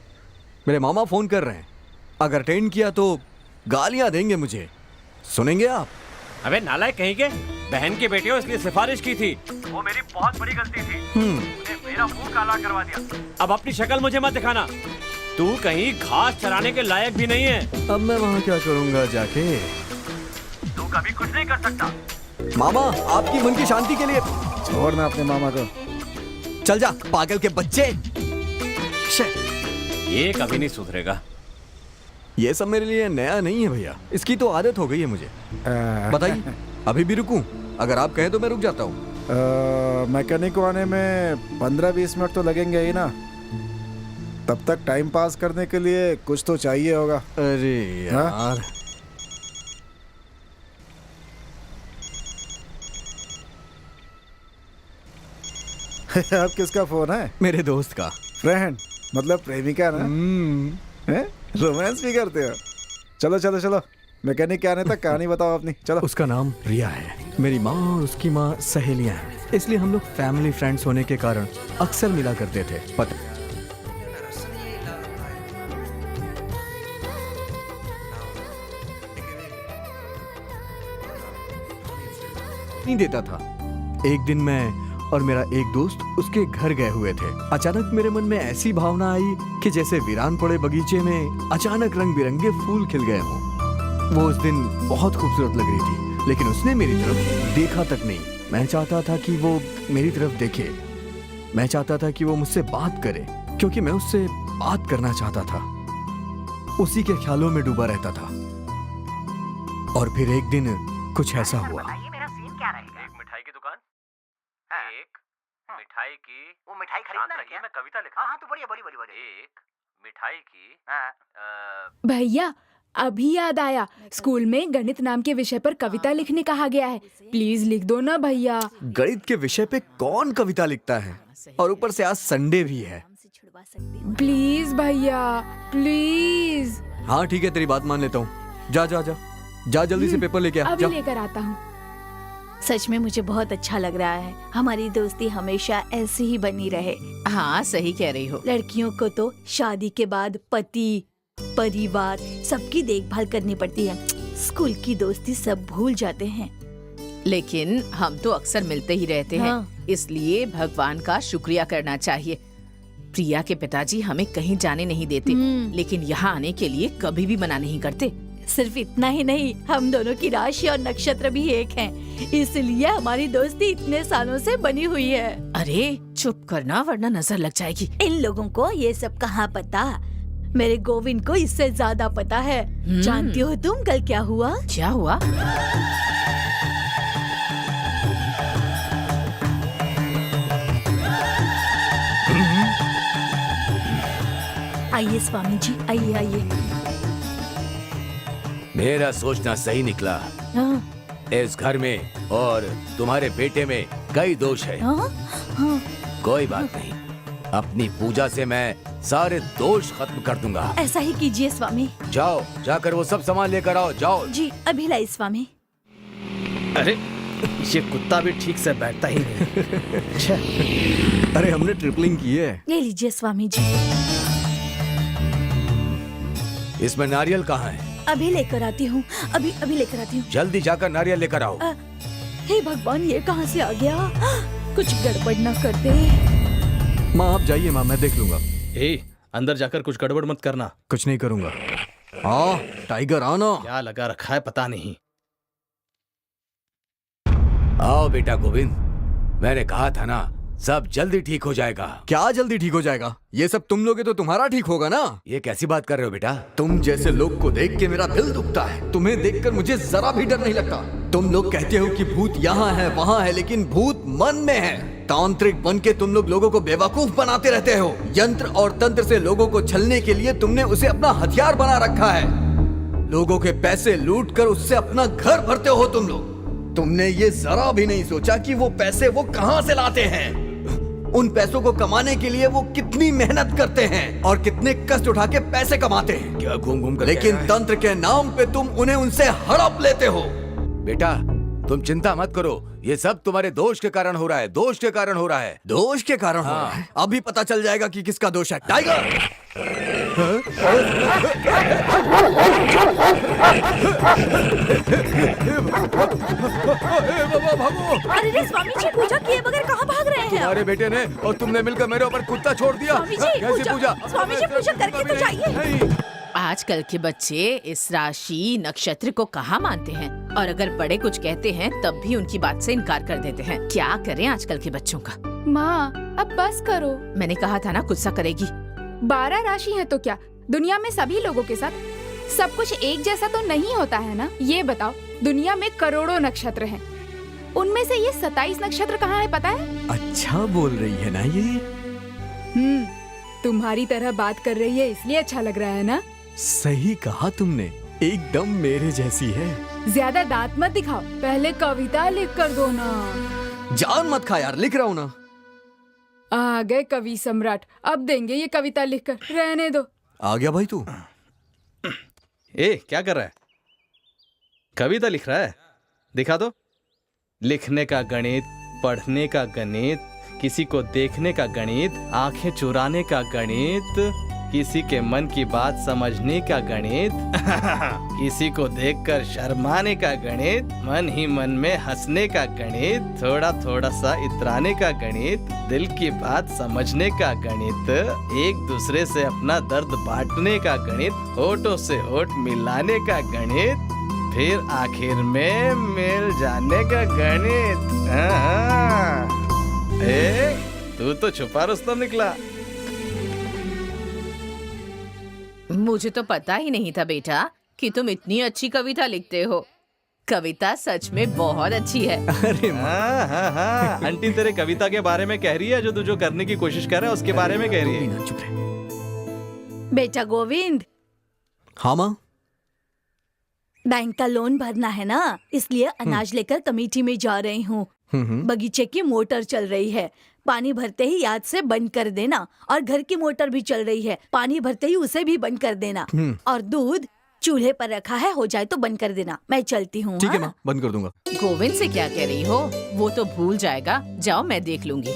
B: मेरे मामा फोन कर रहे हैं, अगर अटेंड किया तो गालियां देंगे मुझे। सुनेंगे आप?
E: अबे नालायक कहीं के, बहन के बेटे हो इसलिए सिफारिश की थी।
D: वो मेरी बहुत बड़ी गलती थी। उसने मेरा मुंह काला करवा दिया।
E: अब अपनी शक्ल मुझे मत दिखाना। तू कहीं घास चराने के लायक भी नहीं है।
B: अब मैं वहाँ क्या करूँगा जाके?
D: तू कभी कुछ नहीं नहीं कर सकता।
B: मामा आपकी मन की शांति के लिए
J: छोड़ना अपने मामा को।
B: चल जा पागल के बच्चे। शे,
E: ये कभी नहीं सुधरेगा।
B: ये सब मेरे लिए नया नहीं है भैया, इसकी तो आदत हो गई है मुझे। बताइए अभी भी रुकूं? अगर आप कहें तो मैं रुक जाता हूँ।
J: मैकेनिक को आने में 15-20 मिनट तो लगेंगे ही ना। तब तक टाइम पास करने के लिए कुछ तो चाहिए होगा।
B: अरे यार
J: अब किसका फोन है?
B: मेरे दोस्त का।
J: फ्रेंड मतलब प्रेमिका ना? रोमांस भी करते हो? चलो चलो चलो, मैकेनिक के आने तक कहानी बताओ अपनी। चलो।
B: उसका नाम रिया है। मेरी माँ और उसकी माँ सहेलियां हैं, इसलिए हम लोग फैमिली फ्रेंड्स होने के कारण अक्सर मिला करते थे। पता नहीं देता था। एक दिन मैं और मेरा एक दोस्त उसके घर गए हुए थे। अचानक मेरे मन में ऐसी भावना आई कि जैसे वीरान पड़े बगीचे में अचानक रंग बिरंगे फूल खिल गए हों। वो उस दिन बहुत खूबसूरत लग रही थी, लेकिन उसने मेरी तरफ देखा तक नहीं। मैं चाहता था कि वो मेरी तरफ देखे, मैं चाहता था कि वो मुझसे बात करे, क्योंकि मैं उससे बात करना चाहता था। उसी के ख्यालों में डूबा रहता था। और फिर एक दिन कुछ ऐसा हुआ।
D: मेरा सीन क्या रहेगा? एक मिठाई की दुकान, एक मिठाई की, वो मिठाई खरीदना है क्या? मैं कविता लिखा। हाँ तो बोलिए बोलिए बोलिए। एक मिठाई की।
A: भैया अभी याद आया, स्कूल में गणित नाम के विषय पर कविता लिखने कहा गया है। प्लीज लिख दो ना भैया।
B: गणित के विषय पे कौन कविता लिखता है? और ऊपर से आज संडे भी है।
A: प्लीज भैया प्लीज।
B: हाँ ठीक है, तेरी बात मान लेता हूँ। जा जा जा जा, जल्दी से पेपर लेके आ।
A: अभी
B: जा।
A: लेकर आता हूँ।
G: सच में मुझे बहुत अच्छा लग रहा है। हमारी दोस्ती हमेशा ऐसी ही बनी रहे।
K: हाँ सही कह रही हो।
G: लड़कियों को तो शादी के बाद पति, परिवार सबकी देखभाल करनी पड़ती है। स्कूल की दोस्ती सब भूल जाते हैं।
K: लेकिन हम तो अक्सर मिलते ही रहते हैं। इसलिए भगवान का शुक्रिया करना चाहिए। प्रिया के पिताजी हमें कहीं जाने नहीं देते, लेकिन यहाँ आने के लिए कभी भी मना नहीं करते।
G: सिर्फ इतना ही नहीं, हम दोनों की राशि और नक्षत्र भी एक हैं। इसलिए हमारी दोस्ती इतने सालों से बनी हुई है।
K: अरे चुप करना वरना नजर लग जाएगी।
G: इन लोगों को ये सब कहाँ पता? मेरे गोविंद को इससे ज्यादा पता है। जानती हो तुम कल क्या हुआ?
K: क्या हुआ?
G: आइए स्वामी जी, आइए आइए।
I: मेरा सोचना सही निकला। इस घर में और तुम्हारे बेटे में कई दोष है। कोई बात नहीं, अपनी पूजा से मैं सारे दोष खत्म कर दूंगा।
G: ऐसा ही कीजिए स्वामी।
I: जाओ, जाकर वो सब सामान लेकर आओ। जाओ
G: जी, अभी लाई स्वामी।
F: अरे ये कुत्ता भी ठीक से बैठता ही नहीं।
B: अरे हमने ट्रिपलिंग की है।
G: ले लीजिए स्वामी जी।
I: इसमें नारियल कहाँ है?
G: अभी लेकर आती हूँ, अभी लेकर आती हूँ।
I: जल्दी जाकर नारियल लेकर आओ।
G: हे भगवान, ये कहाँ से आ गया? कुछ गड़बड़ न कर दे।
B: माँ आप जाइए, माँ मैं देख लूंगा।
F: अंदर जाकर कुछ गड़बड़ मत करना।
B: कुछ नहीं करूंगा। टाइगर आना।
F: क्या लगा रखा है पता नहीं।
I: आओ बेटा गोविंद, मैंने कहा था ना सब जल्दी ठीक हो जाएगा।
B: क्या जल्दी ठीक हो जाएगा? ये सब तुम लोगे तो तुम्हारा ठीक होगा ना।
I: ये कैसी बात कर रहे हो बेटा?
B: तुम जैसे लोग को देख के मेरा दिल दुखता है। तुम्हें देखकर मुझे जरा भी डर नहीं लगता। तुम लोग कहते हो कि भूत यहाँ है वहाँ है, लेकिन भूत मन में है। तांत्रिक बन के तुम लोगों को बेवकूफ बनाते रहते हो। यंत्र और तंत्र से लोगों को छलने के लिए तुमने उसे अपना हथियार बना रखा है। लोगों के पैसे लूट कर उससे अपना घर भरते हो तुम लोग। तुमने ये जरा भी नहीं सोचा कि वो पैसे वो कहाँ से लाते हैं। उन पैसों को कमाने के लिए वो कितनी मेहनत करते हैं और कितने कष्ट उठा के पैसे कमाते हैं।
I: क्या घूम घूम कर
B: लेकिन तंत्र के नाम पे तुम उन्हें उनसे हड़प लेते हो।
I: बेटा तुम चिंता मत करो, ये सब तुम्हारे दोष के कारण हो रहा है। दोष के कारण हो रहा है।
B: दोष के कारण हो रहा है? अभी पता चल जाएगा कि किसका दोष है। टाइगर
G: अरे स्वामी जी, पूजा किए बगैर कहाँ भाग रहे हैं?
I: तुम्हारे बेटे ने और तुमने मिलकर मेरे ऊपर कुत्ता छोड़ दिया।
G: स्वामी जी,
I: कैसी पूजा?
G: स्वामी जी, पूजा करके तो जाइए।
K: आजकल के बच्चे इस राशि नक्षत्र को कहाँ मानते हैं और अगर बड़े कुछ कहते हैं तब भी उनकी बात से इनकार कर देते हैं। क्या करें आजकल के बच्चों का।
A: माँ अब बस करो।
K: मैंने कहा था ना गुस्सा करेगी।
A: 12 राशि है तो क्या, दुनिया में सभी लोगों के साथ सब कुछ एक जैसा तो नहीं होता है ना। ये बताओ, दुनिया में करोड़ों नक्षत्र हैं, उनमें से ये 27 नक्षत्र कहाँ है पता है?
B: अच्छा बोल रही है ना ये।
A: तुम्हारी तरह बात कर रही है इसलिए अच्छा लग रहा है ना।
B: सही कहा तुमने, एकदम मेरे जैसी है।
A: ज्यादा दांत मत दिखाओ, पहले कविता लिख कर दो ना।
B: जान मत खा यार, लिख रहा हूँ ना।
A: आ गए कवि सम्राट, अब देंगे ये कविता लिखकर, रहने दो।
B: आ गया भाई तू।
F: ए क्या कर रहा है? कविता लिख रहा है? दिखा दो। लिखने का गणित, पढ़ने का गणित, किसी को देखने का गणित, आंखें चुराने का गणित, किसी के मन की बात समझने का गणित, किसी को देखकर शर्माने का गणित, मन ही मन में हंसने का गणित, थोड़ा थोड़ा सा इतराने का गणित, दिल की बात समझने का गणित, एक दूसरे से अपना दर्द बांटने का गणित, होठों से होठ मिलाने का गणित, फिर आखिर में मिल जाने का गणित। तू तो छुपा रुस्तम निकला।
K: मुझे तो पता ही नहीं था बेटा कि तुम इतनी अच्छी कविता लिखते हो। कविता सच में बहुत अच्छी है।
B: अरे
F: हाँ, आंटी तेरे कविता के बारे में कह रही है, जो तू जो करने की कोशिश कर रहा है उसके बारे में कह रही है।
B: चुप रहे।
G: बेटा गोविंद,
B: हाँ माँ।
G: बैंक का लोन भरना है ना, इसलिए अनाज लेकर कमेटी में जा रही हूँ। बगीचे की मोटर चल रही है, पानी भरते ही याद से बंद कर देना। और घर की मोटर भी चल रही है, पानी भरते ही उसे भी बंद कर देना। और दूध चूल्हे पर रखा है, हो जाए तो बंद कर देना। मैं चलती हूँ।
B: ठीक है माँ, बंद कर दूंगा।
K: गोविंद से क्या कह रही हो? वो तो भूल जाएगा। जाओ मैं देख लूंगी।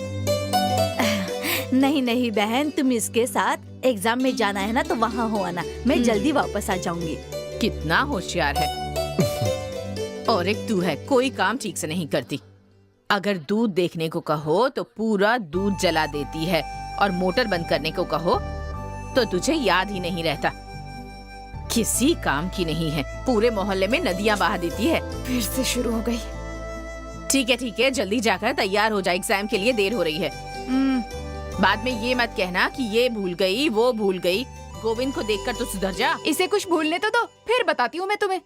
G: नहीं नहीं बहन, तुम इसके साथ एग्जाम में जाना है ना, तो वहाँ हो आना। मैं जल्दी वापस आ जाऊंगी।
K: कितना होशियार है। और एक तू है, कोई काम ठीक से नहीं करती। अगर दूध देखने को कहो तो पूरा दूध जला देती है, और मोटर बंद करने को कहो तो तुझे याद ही नहीं रहता। किसी काम की नहीं है, पूरे मोहल्ले में नदियां बहा देती है।
A: फिर से शुरू हो गई।
K: ठीक है, जल्दी जाकर तैयार हो जा, एग्जाम के लिए देर हो रही है। बाद में ये मत कहना कि ये भूल गई वो भूल गई। गोविंद को देखकर तो सुधर जा।
A: इसे कुछ भूलने तो दो, फिर बताती हूँ मैं तुम्हें।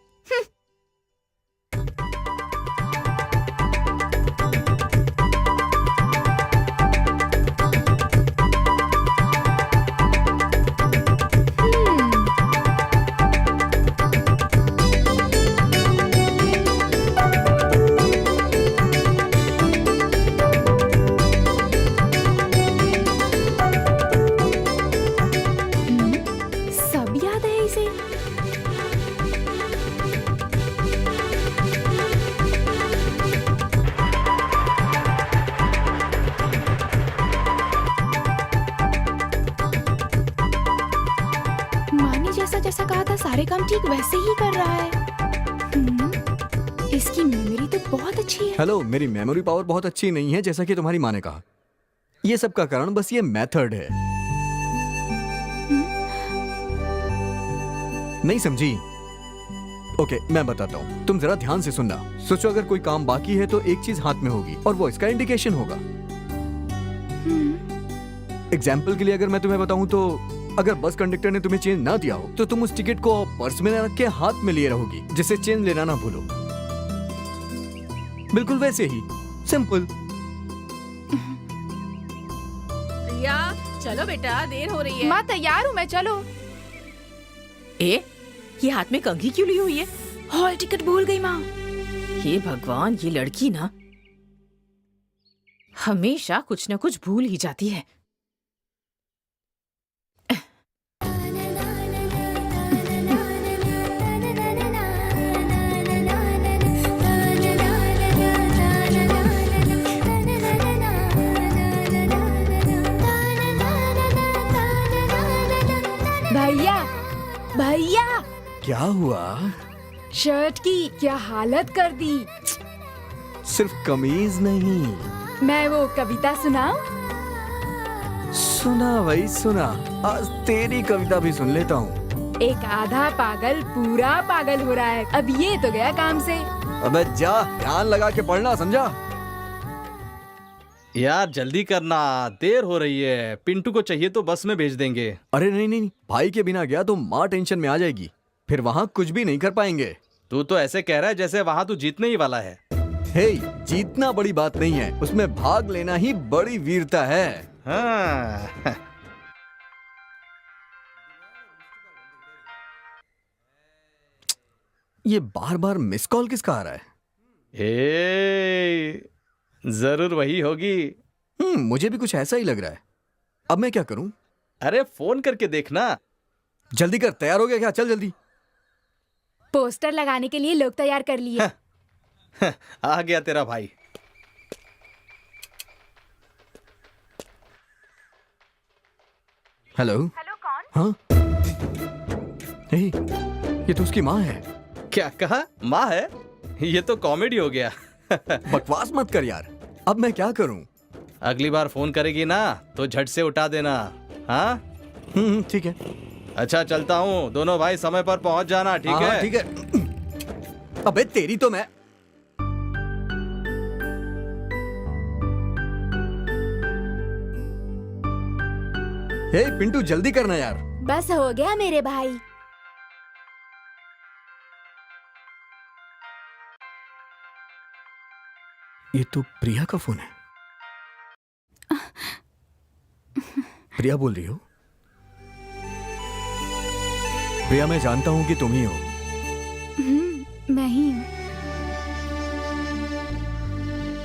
A: सब याद है इसे। माने जैसा जैसा कहा था सारे काम ठीक वैसे ही कर रहा है। इसकी मेमोरी तो बहुत अच्छी है।
B: हेलो, मेरी मेमोरी पावर बहुत अच्छी नहीं है, जैसा कि तुम्हारी माँ ने कहा। ये सब का कारण बस ये मेथड है। नहीं समझी? ओके, मैं बताता हूँ, तुम जरा ध्यान से सुनना। सोचो अगर कोई काम बाकी है तो एक चीज हाथ में होगी और वो इसका इंडिकेशन होगा। एग्जाम्पल के लिए अगर मैं तुम्हें बताऊं तो अगर बस कंडक्टर ने तुम्हें चेंज ना दिया हो तो तुम उस टिकट को पर्स में रख के हाथ में लिए रहोगी, जिससे चेंज लेना ना भूलो। बिल्कुल वैसे ही सिंपल।
K: प्रिया, चलो बेटा, देर हो रही है।
A: माँ तैयार हूँ मैं, चलो।
K: ये हाथ में कंघी क्यों ली हुई है?
A: हॉल टिकट भूल गई माँ।
K: हे भगवान, ये लड़की ना हमेशा कुछ न कुछ भूल ही जाती है।
A: भैया भैया,
B: क्या हुआ?
A: शर्ट की क्या हालत कर दी।
B: सिर्फ कमीज नहीं।
A: मैं वो कविता सुनाऊं?
B: सुना भाई सुना, आज तेरी कविता भी सुन लेता हूँ।
A: एक आधा पागल पूरा पागल हो रहा है। अब ये तो गया काम से।
B: अबे जा, ध्यान लगा के पढ़ना, समझा?
F: यार जल्दी करना, देर हो रही है। पिंटू को चाहिए तो बस में भेज देंगे।
B: अरे नहीं नहीं, भाई के बिना गया तो माँ टेंशन में आ जाएगी, फिर वहाँ कुछ भी नहीं कर पाएंगे।
F: तू तो ऐसे कह रहा है जैसे वहां तू जीतने ही वाला है।
B: हे, जीतना बड़ी बात नहीं है, उसमें भाग लेना ही बड़ी वीरता है।
F: हाँ।
B: ये बार बार मिस कॉल किसका आ रहा है?
F: जरूर वही होगी।
B: मुझे भी कुछ ऐसा ही लग रहा है। अब मैं क्या करूं?
F: अरे फोन करके देखना।
B: जल्दी कर, तैयार हो गया क्या? चल जल्दी।
A: पोस्टर लगाने के लिए लोग तैयार कर लिए।
F: आ गया तेरा भाई।
B: हेलो।
A: हेलो, कौन?
B: हाँ, हे, ये तो उसकी माँ है।
F: क्या कहा? माँ है? ये तो कॉमेडी हो गया।
B: बकवास मत कर यार, अब मैं क्या करूं?
F: अगली बार फोन करेगी ना तो झट से उठा देना। हाँ
B: ठीक है।
F: अच्छा चलता हूँ, दोनों भाई समय पर पहुंच जाना। ठीक
B: हाँ,
F: है?
B: ठीक है। अबे तेरी तो मैं। हे पिंटू, जल्दी करना यार।
A: बस हो गया मेरे भाई।
B: ये तो प्रिया का फोन है। प्रिया बोल रही हो? प्रिया, मैं जानता हूं कि तुम ही हो।
A: मैं ही हूँ।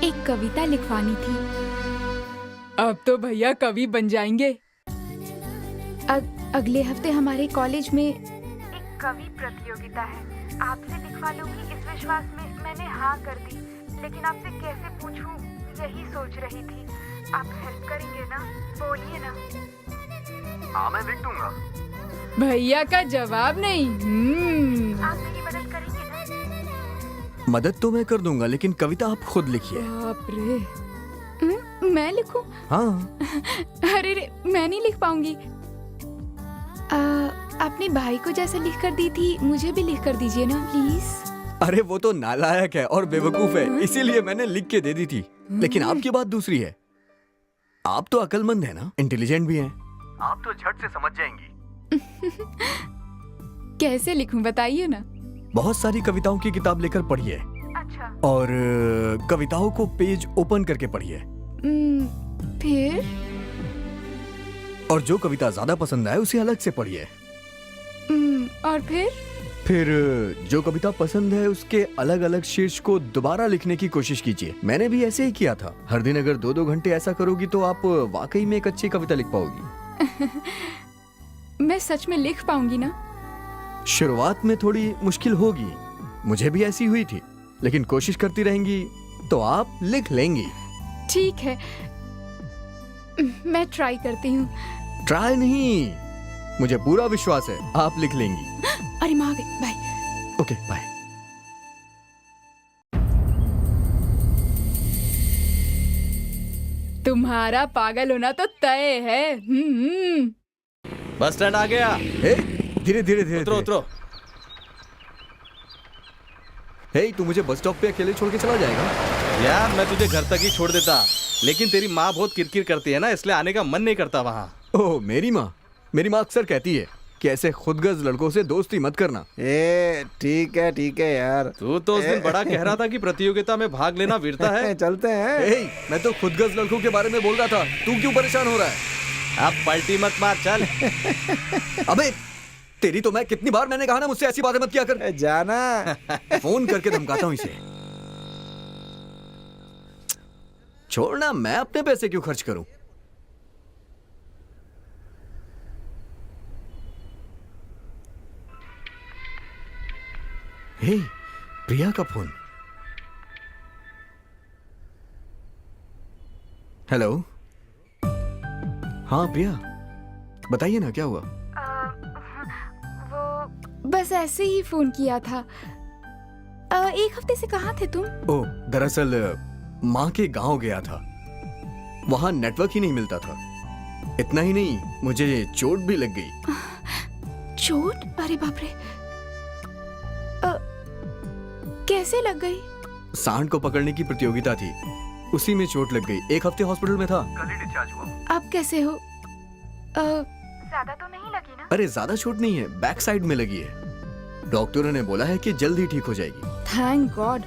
A: एक कविता लिखवानी थी।
L: अब तो भैया कवि बन जाएंगे।
A: अगले हफ्ते हमारे कॉलेज में एक कवि प्रतियोगिता है। आपसे लिखवा लूंगी इस विश्वास में मैंने हाँ कर दी, लेकिन आपसे कैसे पूछूं यही सोच रही थी। आप हेल्प करेंगे ना? बोलिए ना।
D: हाँ, मैं लिख दूंगा।
L: भैया का जवाब नहीं।
A: आप मेरी मदद करेंगे ना?
B: मदद तो मैं कर दूंगा, लेकिन कविता आप खुद लिखिए।
L: बाप रे।
A: मैं लिखूं?
B: हाँ।
A: अरे रे, मैं नहीं लिख पाऊंगी। अपने भाई को जैसे लिख कर दी थी मुझे भी लिख कर दीजिए ना प्लीज।
B: अरे वो तो नालायक है और बेवकूफ है, इसीलिए मैंने लिख के दे दी थी। लेकिन आपकी बात दूसरी है। आप तो अक्लमंद है ना, इंटेलिजेंट भी हैं।
D: आप तो झट से समझ जाएंगी।
A: कैसे लिखूं बताइए ना।
B: बहुत सारी कविताओं की किताब लेकर पढ़िए।
A: अच्छा।
B: और कविताओं को पेज ओपन करके पढ़िए।
A: फिर?
B: और जो कविता ज्यादा पसंद आए उसे अलग से पढ़िए।
A: और
B: फिर जो कविता पसंद है उसके अलग अलग शीर्ष को दोबारा लिखने की कोशिश कीजिए। मैंने भी ऐसे ही किया था। हर दिन अगर 2-2 घंटे ऐसा करोगी तो आप वाकई में एक अच्छी कविता लिख पाओगी।
A: मैं सच में लिख पाऊंगी ना?
B: शुरुआत में थोड़ी मुश्किल होगी, मुझे भी ऐसी हुई थी, लेकिन कोशिश करती रहेंगी तो आप लिख लेंगी।
A: ठीक है, मैं ट्राई करती हूँ।
B: ट्राई नहीं, मुझे पूरा विश्वास है आप लिख लेंगी।
A: अरे माँ आ गई, बाय।
B: Okay bye.
L: तुम्हारा पागल होना तो तय है।
F: बस स्टैंड आ गया।
B: धीरे धीरे धीरे।
F: उतरो उतरो।
B: हे, तू मुझे बस स्टॉप पे अकेले छोड़ के चला जाएगा?
F: यार मैं तुझे घर तक ही छोड़ देता, लेकिन तेरी माँ बहुत किरकिर करती है ना, इसलिए आने का मन नहीं करता वहाँ।
B: ओह, मेरी माँ अक्सर कहती है कि ऐसे खुदगर्ज लड़कों से दोस्ती मत करना।
J: ठीक है यार।
F: तू तो उस दिन बड़ा कह रहा था कि प्रतियोगिता में भाग लेना वीरता है।
J: चलते हैं।
B: मैं तो खुदगर्ज लड़कों के बारे में बोल रहा था, तू क्यों परेशान हो रहा है?
F: अब पलटी मत मार, चल।
B: अबे तेरी तो मैं कितनी बार मैंने कहा ना मुझसे ऐसी बातें मत किया कर।
J: जाना।
B: फोन करके धमकाता हूँ इसे। छोड़ना, मैं अपने पैसे क्यों खर्च करूं? हे, प्रिया का फोन। हेलो। हाँ प्रिया, बताइए ना क्या हुआ?
A: वो बस ऐसे ही फोन किया था। एक हफ्ते से कहाँ थे तुम?
B: ओह, दरअसल माँ के गांव गया था, वहां नेटवर्क ही नहीं मिलता था। इतना ही नहीं, मुझे चोट भी लग गई।
A: चोट? अरे बाप रे। कैसे लग गई?
B: सांड को पकड़ने की प्रतियोगिता थी, उसी में चोट लग गई। 1 हफ्ते हॉस्पिटल में था।
D: कल ही डिस्चार्ज हुआ।
A: आप कैसे हो? ज्यादा तो नहीं लगी ना?
B: अरे ज्यादा चोट नहीं है, बैक साइड में लगी है। डॉक्टरों ने बोला है कि जल्द ही ठीक हो जाएगी।
A: Thank God.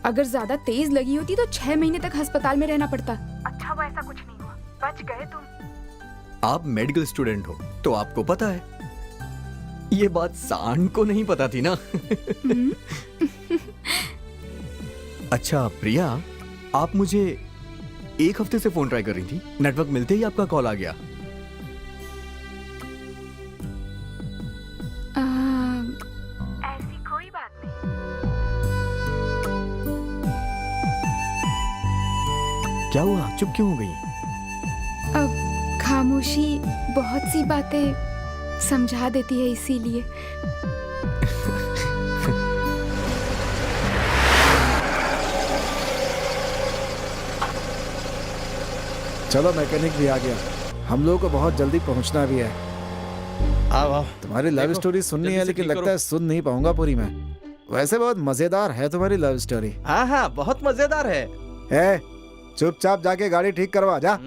A: अगर ज्यादा तेज लगी होती तो 6 महीने तक अस्पताल में रहना पड़ता। अच्छा वो ऐसा कुछ नहीं हुआ, बच गए तुम।
B: आप मेडिकल स्टूडेंट हो तो आपको पता है। ये बात सांड को नहीं पता थी ना। अच्छा प्रिया, आप मुझे 1 हफ्ते से फोन ट्राई कर रही थी। नेटवर्क मिलते ही आपका कॉल आ गया।
A: ऐसी कोई बात नहीं।
B: क्या हुआ, चुप क्यों हो गई?
A: अब खामोशी बहुत सी बातें समझा देती है, इसीलिए।
J: चलो मैकेनिक भी आ गया, हम लोगों को बहुत जल्दी पहुंचना भी है।
F: आओ आओ।
J: तुम्हारी लव
F: देखो,
J: स्टोरी सुननी
F: जल्दी
J: है
F: से
J: लेकिन
F: click
J: लगता है सुन नहीं पाऊंगा पूरी मैं। वैसे बहुत मजेदार है तुम्हारी लव स्टोरी।
F: हाँ हाँ, बहुत मजेदार है।
J: चुपचाप जाके गाड़ी ठीक करवा जा।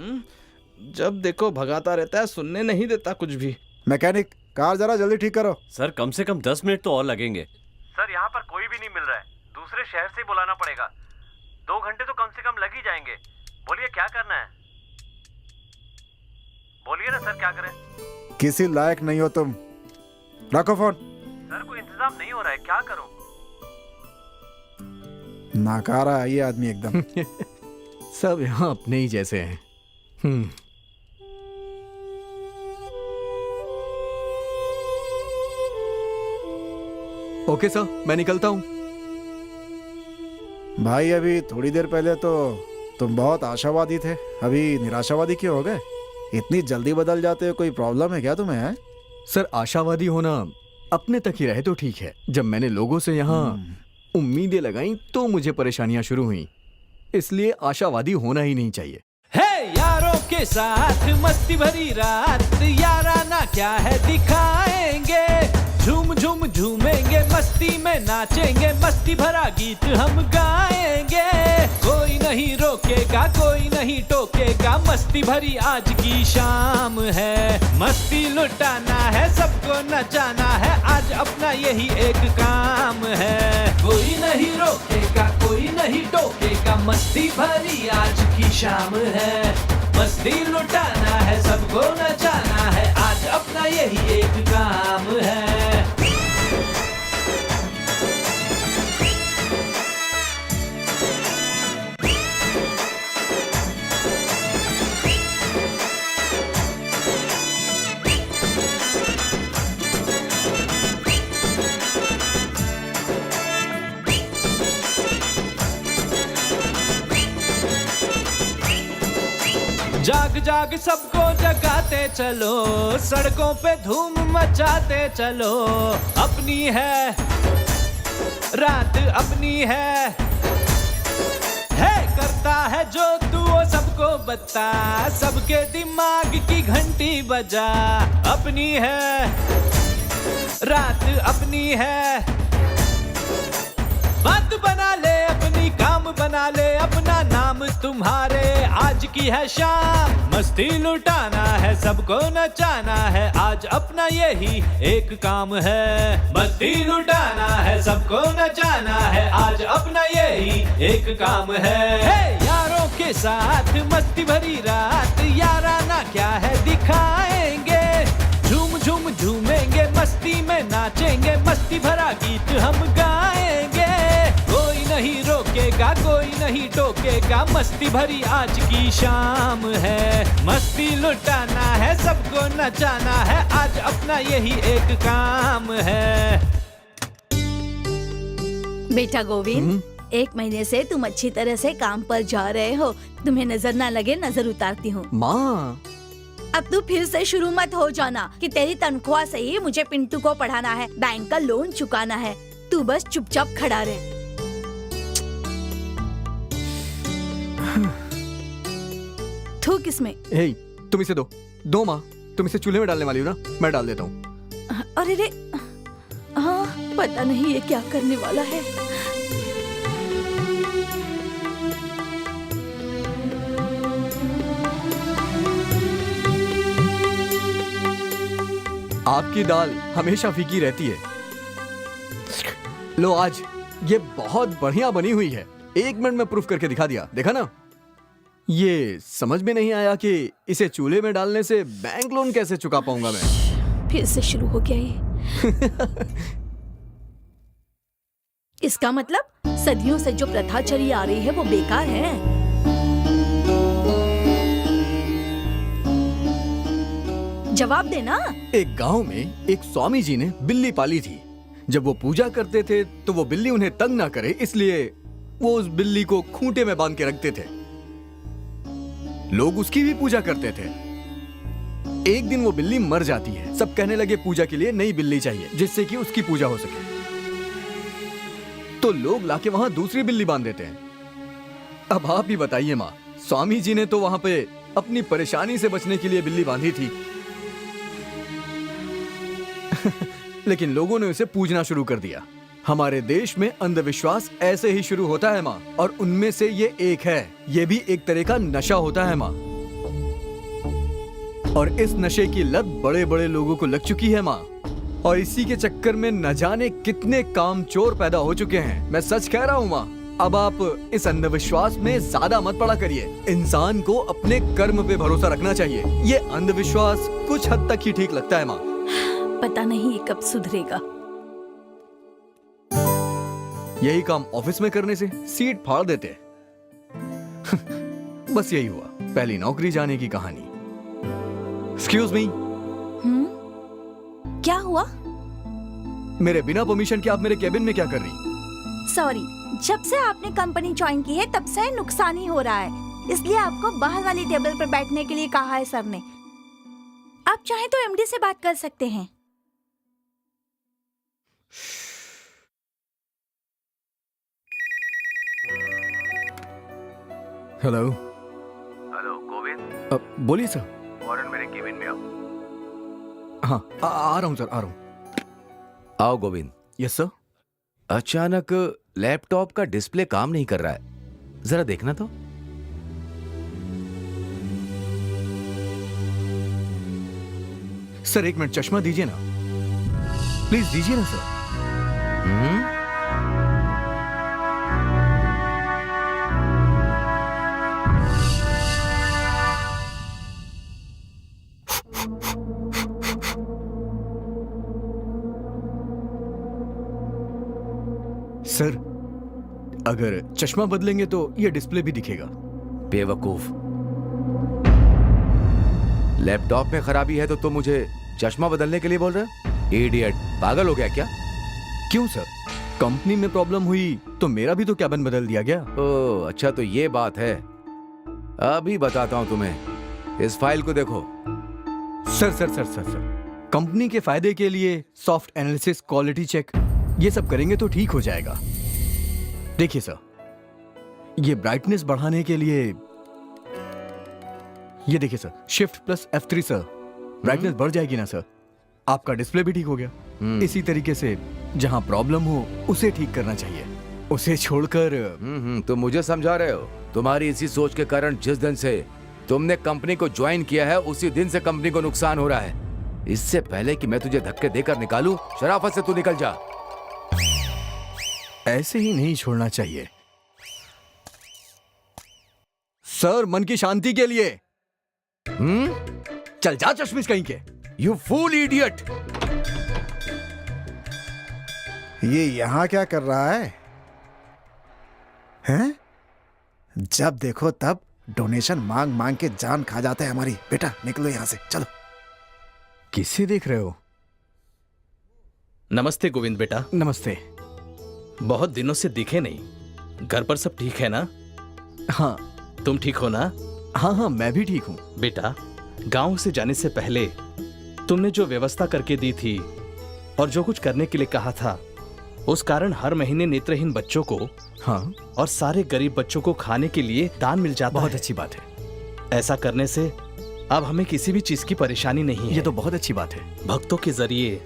F: जब देखो भगाता रहता है, सुनने नहीं देता कुछ भी।
J: मैकेनिक, कार जरा जल्दी ठीक करो।
E: सर कम से कम 10 मिनट तो और लगेंगे।
D: सर यहाँ पर कोई भी नहीं मिल रहा है, दूसरे शहर से बुलाना पड़ेगा। 2 घंटे तो कम से कम लग ही जाएंगे। बोलिए क्या करना है? बोलिए ना सर, क्या करें?
J: किसी लायक नहीं हो तुम, रखो फोन।
D: सर कोई इंतजाम नहीं हो रहा है, क्या करूं?
J: नाकारा है ये आदमी एकदम।
B: सब यहाँ अपने ही जैसे हैं। ओके सर, मैं निकलता हूँ।
J: भाई अभी थोड़ी देर पहले तो तुम बहुत आशावादी थे, अभी निराशावादी क्यों हो गए? इतनी जल्दी बदल जाते हो, कोई प्रॉब्लम है क्या तुम्हें? है
B: सर, आशावादी होना अपने तक ही रहे तो ठीक है। जब मैंने लोगों से यहाँ उम्मीदें लगाई तो मुझे परेशानियां शुरू हुई, इसलिए आशावादी होना ही नहीं चाहिए।
M: है यारों के साथ मस्ती भरी रात, याराना क्या है दिखाएंगे। झूम झूम झूमेंगे, मस्ती में नाचेंगे, मस्ती भरा गीत हम गाएंगे। कोई नहीं रोकेगा, कोई नहीं टोकेगा, मस्ती भरी आज की शाम है। मस्ती लुटाना है, सबको नचाना है, आज अपना यही एक काम है। कोई नहीं रोकेगा, कोई नहीं टोकेगा, मस्ती भरी आज की शाम है। मस्ती लुटाना है, सबको नचाना है, आज अपना यही एक काम है। जाग जाग सबको जगाते चलो, सड़कों पे धूम मचाते चलो। अपनी है रात, अपनी है करता है जो तू वो सबको बता, सबके दिमाग की घंटी बजा। अपनी है रात, अपनी है बात बना ले अपनी, काम बना ले अपना, नाम तुम्हारे आज की है शाम। मस्ती लुटाना है, सबको नचाना है, आज अपना यही एक काम है। मस्ती लुटाना है, सबको नचाना है, आज अपना यही एक काम है। यारों के साथ मस्ती भरी रात, याराना क्या है दिखाएंगे। झूम झूम झूमेंगे, मस्ती में नाचेंगे, मस्ती भरा गीत हम गाएंगे। कोई नहीं रोकेगा, कोई नहीं टोकेगा, मस्ती भरी आज की शाम है। मस्ती लुटाना है, सबको नचाना है, आज अपना यही एक काम है।
G: बेटा गोविंद, 1 महीने से तुम अच्छी तरह से काम पर जा रहे हो, तुम्हें नजर ना लगे नजर उतारती हूँ।
B: माँ,
G: अब तू फिर से शुरू मत हो जाना कि तेरी तनख्वाह से ही मुझे पिंटू को पढ़ाना है, बैंक का लोन चुकाना है। तू बस चुपचाप खड़ा रहे। थूक इसमें।
B: हे, तुम इसे दो माँ, तुम इसे चूल्हे में डालने वाली हो ना, मैं डाल देता हूँ।
G: अरे रे, हाँ, पता नहीं ये क्या करने वाला है।
B: आपकी दाल हमेशा फीकी रहती है। लो आज ये बहुत बढ़िया बनी हुई है। 1 मिनट में प्रूफ करके दिखा दिया, देखा ना। ये समझ में नहीं आया कि इसे चूल्हे में डालने से बैंक लोन कैसे चुका पाऊंगा मैं।
G: फिर से शुरू हो गया ये। इसका मतलब सदियों से जो प्रथा चली आ रही है वो बेकार है। जवाब देना।
B: एक गांव में एक स्वामी जी ने बिल्ली पाली थी। जब वो पूजा करते थे तो वो बिल्ली उन्हें तंग ना करे, इसलिए वो उस बिल्ली को खूंटे में बांध के रखते थे। लोग उसकी भी पूजा करते थे। एक दिन वो बिल्ली मर जाती है। सब कहने लगे पूजा के लिए नई बिल्ली चाहिए जिससे कि उसकी पूजा हो सके। तो लोग लाके वहां दूसरी बिल्ली बांध देते हैं। अब आप ही बताइए माँ, स्वामी जी ने तो वहां पे अपनी परेशानी से बचने के लिए बिल्ली बांधी थी लेकिन लोगों ने उसे पूजना शुरू कर दिया। हमारे देश में अंधविश्वास ऐसे ही शुरू होता है माँ, और उनमें से ये एक है। ये भी एक तरह का नशा होता है माँ, और इस नशे की लत बड़े बड़े लोगों को लग चुकी है माँ, और इसी के चक्कर में न जाने कितने कामचोर पैदा हो चुके हैं। मैं सच कह रहा हूँ माँ। अब आप इस अंधविश्वास में ज्यादा मत पड़ा करिए। इंसान को अपने कर्म पे भरोसा रखना चाहिए। ये अंधविश्वास कुछ हद तक ही ठीक लगता है माँ।
G: पता नहीं ये कब सुधरेगा।
B: यही काम ऑफिस में करने से सीट फाड़ देते। बस यही हुआ पहली नौकरी जाने की कहानी। Excuse me.
G: क्या हुआ?
B: मेरे बिना परमिशन के आप मेरे केबिन में क्या कर रही?
G: सॉरी, जब से आपने कंपनी ज्वाइन की है तब से नुकसान ही हो रहा है, इसलिए आपको बाहर वाली टेबल पर बैठने के लिए कहा है सर ने। आप चाहे तो एमडी से बात कर सकते हैं।
B: हेलो।
D: हेलो गोविंद।
B: बोलिए सर।
D: फौरन मेरे केबिन में आओ।
B: हाँ आ रहा हूँ सर, आ रहा हूँ।
I: आओ गोविंद।
B: Yes sir.
I: अचानक लैपटॉप का डिस्प्ले काम नहीं कर रहा है, जरा देखना तो।
B: सर 1 मिनट, चश्मा दीजिए ना प्लीज, दीजिए ना सर। सर अगर चश्मा बदलेंगे तो ये डिस्प्ले भी दिखेगा।
I: बेवकूफ, लैपटॉप में खराबी है तो तुम मुझे चश्मा बदलने के लिए बोल रहे हो? इडियट, पागल हो गया क्या?
B: क्यों सर, कंपनी में प्रॉब्लम हुई तो मेरा भी तो कैबिन बदल दिया गया।
I: ओह अच्छा, तो ये बात है। अभी बताता हूं तुम्हें, इस फाइल को देखो।
B: Sir sir sir sir sir company के फायदे के लिए सॉफ्ट एनालिसिस, क्वालिटी चेक, ये सब करेंगे तो ठीक हो जाएगा। देखिए सर, ये ब्राइटनेस बढ़ाने के लिए ये देखिए sir, shift plus F3 sir, brightness बढ़ जाएगी ना सर। आपका डिस्प्ले भी ठीक हो गया। इसी तरीके से जहां प्रॉब्लम हो उसे ठीक करना चाहिए, उसे छोड़कर।
I: तुम मुझे समझा रहे हो? तुम्हारी इसी सोच के कारण जिस दिन से तुमने कंपनी को ज्वाइन किया है उसी दिन से कंपनी को नुकसान हो रहा है। इससे पहले कि मैं तुझे धक्के देकर निकालूं, शराफत से तू निकल जा।
B: ऐसे ही नहीं छोड़ना चाहिए सर, मन की शांति के लिए। चल जा चश्मिश कहीं के।
I: You fool idiot.
J: ये यहाँ क्या कर रहा है? हैं? जब देखो तब डोनेशन मांग मांग के जान खा जाता है हमारी। बेटा निकलो यहाँ से, चलो।
B: किसे देख रहे हो?
F: नमस्ते गोविंद बेटा।
B: नमस्ते।
F: बहुत दिनों से दिखे नहीं। घर पर सब ठीक है ना?
B: हाँ।
F: तुम ठीक हो ना?
B: हाँ हाँ मैं भी ठीक हूँ।
F: बेटा, गांव से जाने से पहले तुमने जो व्यवस्था करके दी थी और जो कुछ करने के लिए कहा था, उस कारण हर महीने नेत्रहीन बच्चों को,
B: हाँ,
F: और सारे गरीब बच्चों को खाने के लिए दान मिल जाता है।
B: बहुत अच्छी बात है।
F: ऐसा करने से अब हमें किसी भी चीज की परेशानी नहीं है।
B: ये तो बहुत अच्छी बात है।
F: भक्तों के जरिए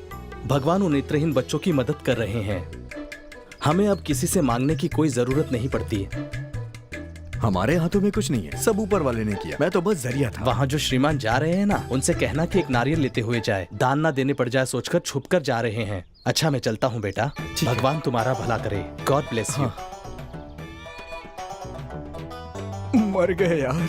F: भगवान उन नेत्रहीन बच्चों की मदद कर रहे हैं। हमें अब किसी से मांगने की कोई जरूरत नहीं पड़ती है।
B: हमारे हाथों में कुछ नहीं है, सब ऊपर वाले ने किया, मैं तो बस जरिया था।
F: वहाँ जो श्रीमान जा रहे हैं ना, उनसे कहना कि एक नारियल लेते हुए जाए, दान ना देने पड़ जाए सोचकर छुप कर जा रहे हैं। अच्छा मैं चलता हूँ बेटा, भगवान तुम्हारा भला करे। God bless you.
B: मर गए यार।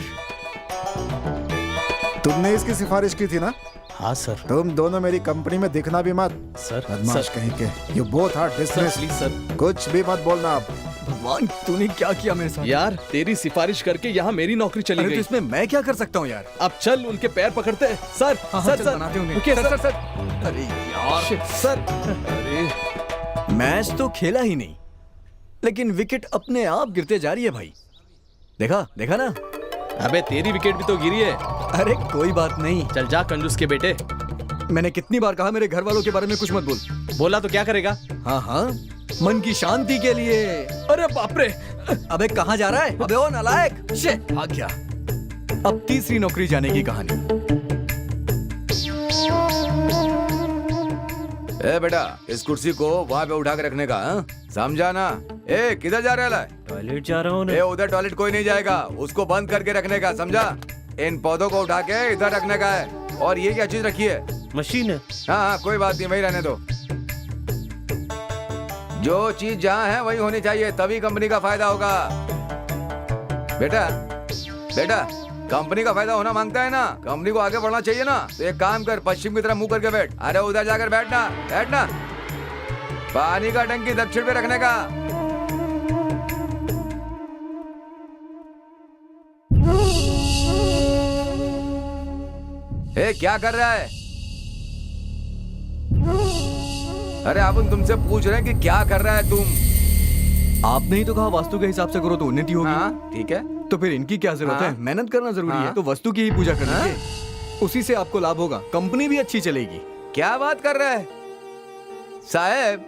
J: तुमने इसकी सिफारिश की थी ना?
F: हाँ सर।
J: तुम दोनों मेरी कंपनी में दिखना भी मत।
F: सर
J: बदमाश कहीं के। You both are dismissed।
F: Please sir.
J: कुछ भी मत बोलना आप।
B: भगवान तूने क्या किया मेरे साथ?
F: यार तेरी सिफारिश करके यहाँ मेरी नौकरी चली
B: अरे
F: गई।
B: तो इसमें मैं क्या कर सकता हूँ यार?
F: अब चल उनके पैर पकड़ते। सर सर सर
B: बनाते होंगे।
F: रुकिए,
B: सर,
F: सर
B: सर, अरे यार
F: सर। अरे
B: मैच तो खेला ही नहीं, लेकिन विकेट अपने आप गिरते जा रही है भाई। देखा देखा ना?
F: अबे तेरी विकेट भी तो गिरी है।
B: अरे कोई बात नहीं।
F: चल जा कंजूस के बेटे।
B: मैंने कितनी बार कहा मेरे घर वालों के बारे में कुछ मत बोल।
F: बोला तो क्या करेगा?
B: हाँ हाँ, मन की शांति के लिए।
F: अरे बाप रे।
B: अबे कहाँ जा रहा है? अबे ओ नालायक, शे भाग गया। अब तीसरी नौकरी जाने की कहानी।
I: ए बेटा, इस कुर्सी को वहाँ पे उठा के रखने का, हाँ? समझा ना? ए किधर जा रहा है?
E: टॉयलेट जा रहा हूँ।
I: ए उधर टॉयलेट कोई नहीं जाएगा, उसको बंद करके रखने का, समझा? इन पौधों को उठा के इधर रखने का है। और ये क्या चीज रखी है?
E: मशीन है।
I: हाँ हाँ कोई बात नहीं, वही रहने दो। जो चीज जहाँ है वही होनी चाहिए, तभी कंपनी का फायदा होगा। बेटा बेटा, कंपनी का फायदा होना मांगता है ना, कंपनी को आगे बढ़ना चाहिए ना, तो एक काम कर, पश्चिम की तरफ मुंह करके बैठ। अरे उधर जाकर बैठना, बैठना। पानी का टंकी दक्षिण पे रखने का। ए क्या कर रहा है? अरे अपन तुमसे पूछ रहे हैं कि क्या कर रहा है तुम?
B: आपने ही तो कहा वास्तु के हिसाब से करो तो उन्नति होगी।
I: हाँ ठीक है,
B: तो फिर इनकी क्या जरूरत है? मेहनत करना जरूरी है, तो वस्तु की ही पूजा कर लीजिए, उसी से आपको लाभ होगा, कंपनी भी अच्छी चलेगी।
I: क्या बात कर रहा है साहब?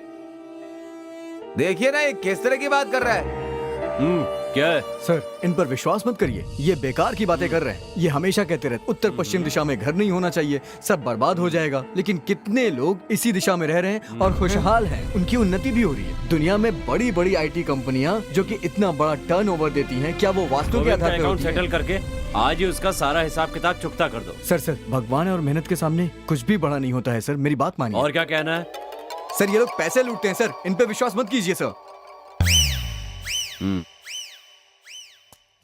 I: देखिए ना ये किस तरह की बात कर रहा है।
E: क्या है?
B: सर इन पर विश्वास मत करिए, ये बेकार की बातें कर रहे हैं। ये हमेशा कहते रहते उत्तर पश्चिम दिशा में घर नहीं होना चाहिए, सब बर्बाद हो जाएगा। लेकिन कितने लोग इसी दिशा में रह रहे हैं और खुशहाल हैं, उनकी उन्नति भी हो रही है। दुनिया में बड़ी बड़ी IT कंपनियां जो कि इतना बड़ा टर्नओवर देती हैं, क्या वो वास्तु के आधार पर
E: अकाउंट
B: होती हैं?
E: सेटल करके आज ही उसका सारा हिसाब किताब चुकता कर दो।
B: सर भगवान और मेहनत के सामने कुछ भी बड़ा नहीं होता है सर, मेरी बात मानिए।
E: और क्या कहना है?
B: सर ये लोग पैसे लूटते हैं सर, इन पे विश्वास मत कीजिए सर।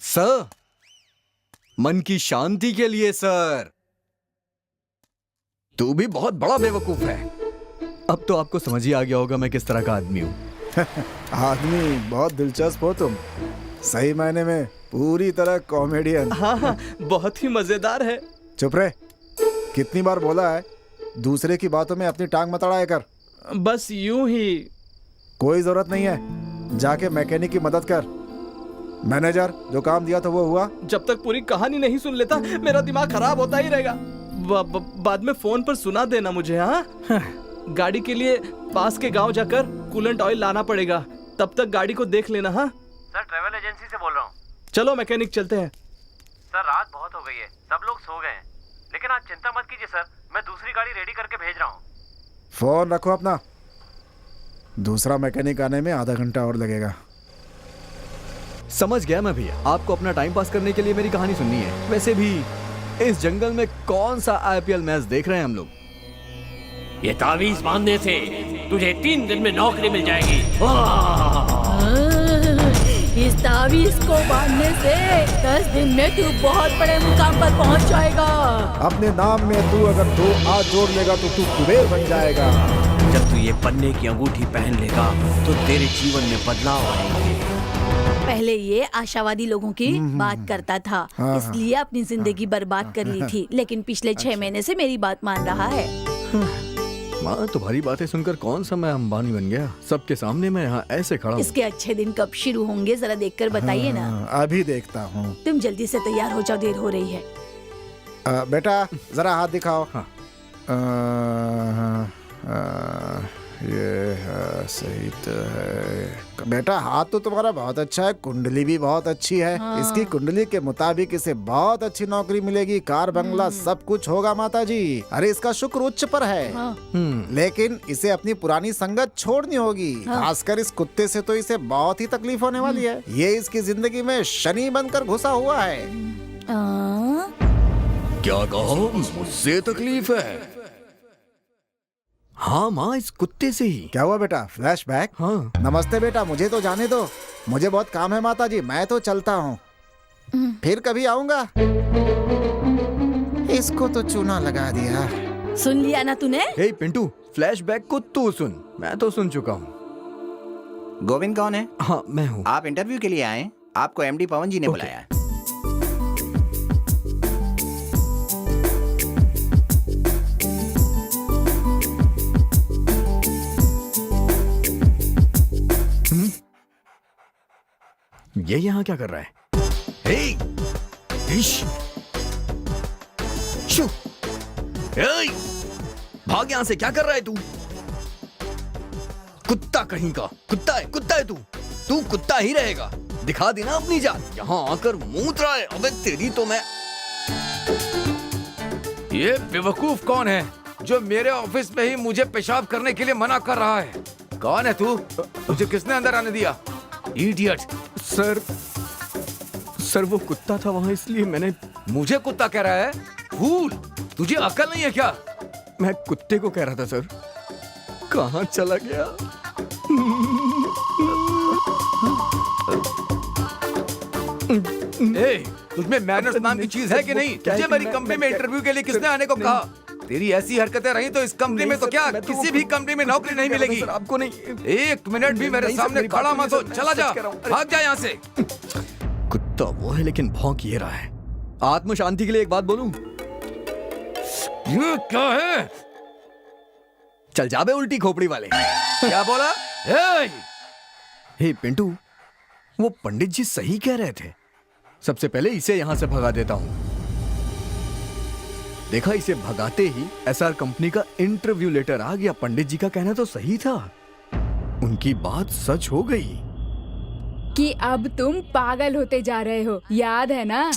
B: सर मन की शांति के लिए सर। तू भी बहुत बड़ा बेवकूफ है। अब तो आपको समझ ही आ गया होगा मैं किस तरह का आदमी हूँ।
J: आदमी बहुत दिलचस्प हो तुम, सही मायने में पूरी तरह कॉमेडियन।
F: हाँ हाँ बहुत ही मजेदार है।
J: चुप रहे, कितनी बार बोला है दूसरे की बातों में अपनी टांग मत अड़ाया कर।
F: बस यूं ही।
J: कोई जरूरत नहीं है, जाके मैकेनिक की मदद कर। मैनेजर जो काम दिया था वो हुआ?
F: जब तक पूरी कहानी नहीं सुन लेता मेरा दिमाग खराब होता ही रहेगा। बाद में फोन पर सुना देना मुझे। हाँ गाड़ी के लिए पास के गांव जाकर कूलेंट ऑयल लाना पड़ेगा, तब तक गाड़ी को देख लेना। हाँ
D: सर ट्रैवल एजेंसी से बोल रहा हूँ।
F: चलो मैकेनिक चलते हैं।
D: सर रात बहुत हो गई है, सब लोग सो गए हैं, लेकिन आज चिंता मत कीजिए सर, मैं दूसरी गाड़ी रेडी करके भेज रहा हूँ।
J: फोन रखो अपना, दूसरा मैकेनिक आने में आधा घंटा और लगेगा।
B: समझ गया मैं भैया, आपको अपना टाइम पास करने के लिए मेरी कहानी सुननी है। वैसे भी इस जंगल में कौन सा IPL मैच देख रहे हैं हम लोग?
E: ये तावीज बांधने से तुझे 3 दिन में नौकरी मिल जाएगी।
G: इस तावीज को बांधने से 10 दिन में तू बहुत बड़े मुकाम पर पहुंच जाएगा।
J: अपने नाम में तू अगर 2 आ जोड़ लेगा तो तू कुबेर बन जाएगा।
E: जब तू ये पन्ने की अंगूठी पहन लेगा तो तेरे जीवन में बदलाव आएंगे।
G: पहले ये आशावादी लोगों की बात करता था, इसलिए अपनी जिंदगी बर्बाद कर ली थी, लेकिन पिछले 6 महीने से मेरी बात मान रहा है।
B: माँ तुम्हारी बातें सुनकर कौन सा मैं अंबानी बन गया? सबके सामने मैं यहाँ ऐसे खड़ा हूँ।
G: इसके अच्छे दिन कब शुरू होंगे जरा देखकर बताइए ना।
J: अभी देखता हूँ।
G: तुम जल्दी से तैयार हो जाओ, देर हो रही है।
J: बेटा जरा हाथ दिखाओ।
B: हाँ।
J: ये
H: सही तो है बेटा, हाथ तो तुम्हारा बहुत अच्छा है, कुंडली भी बहुत अच्छी है। इसकी कुंडली के मुताबिक इसे बहुत अच्छी नौकरी मिलेगी, कार बंगला सब कुछ होगा माता जी। अरे इसका शुक्र उच्च पर है। लेकिन इसे अपनी पुरानी संगत छोड़नी होगी। खासकर इस कुत्ते से तो इसे बहुत ही तकलीफ होने वाली है। ये इसकी जिंदगी में शनि बनकर घुसा हुआ है।
B: क्या कहो, मुझसे तकलीफ है? हाँ माँ, इस कुत्ते से ही।
H: क्या हुआ बेटा, फ्लैशबैक?
B: हाँ।
H: नमस्ते बेटा, मुझे तो जाने दो, मुझे बहुत काम है माता जी, मैं तो चलता हूँ, फिर कभी आऊंगा। इसको तो चूना लगा दिया।
C: सुन लिया ना तूने?
B: हे पिंटू, फ्लैशबैक को तू सुन, मैं तो सुन चुका हूँ।
N: गोविंद कौन है?
B: हाँ मैं हूँ।
N: आप इंटरव्यू के लिए आए? आपको एमडी पवन जी ने बुलाया है।
B: ये यहाँ क्या कर रहा है? भाग यहाँ से, क्या कर रहा है तू? कुत्ता कहीं का, कुत्ता है तू कुत्ता ही रहेगा। दिखा देना अपनी जात, यहाँ आकर मूत रहा है। अबे तेरी तो मैं।
I: ये बेवकूफ कौन है जो मेरे ऑफिस में ही मुझे पेशाब करने के लिए मना कर रहा है? कौन है तू? तुझे किसने अंदर आने दिया? इडियट।
B: सर वो कुत्ता था वहाँ, इसलिए मैंने।
I: मुझे कुत्ता कह रहा है? फूल, तुझे अकल नहीं है क्या?
B: मैं कुत्ते को कह रहा था सर। कहाँ चला गया?
I: तुझमें मैनर्स नाम की चीज है कि नहीं? तुझे मेरी कंपनी में इंटरव्यू के लिए किसने आने को कहा? तेरी ऐसी हरकतें रही तो इस कंपनी में तो क्या किसी भी कंपनी में नौकरी नहीं मिलेगी।
B: आपको नहीं।
I: एक मिनट भी मेरे सामने खड़ा मत हो, चला जा, भाग जा यहाँ से।
B: कुत्ता वो है लेकिन भौंक ये रहा है। आत्म शांति के लिए एक बात बोलूं?
I: ये क्या है?
B: चल जा बे उल्टी खोपड़ी वाले।
I: क्या बोला?
B: हे पिंटू, वो पंडित जी सही कह रहे थे। सबसे पहले इसे यहां से भगा देता हूं। देखा, इसे भगाते ही एसआर कंपनी का इंटरव्यू लेटर आ गया। पंडित जी का कहना तो सही था, उनकी बात सच हो गई
A: कि अब तुम पागल होते जा रहे हो, याद है ना?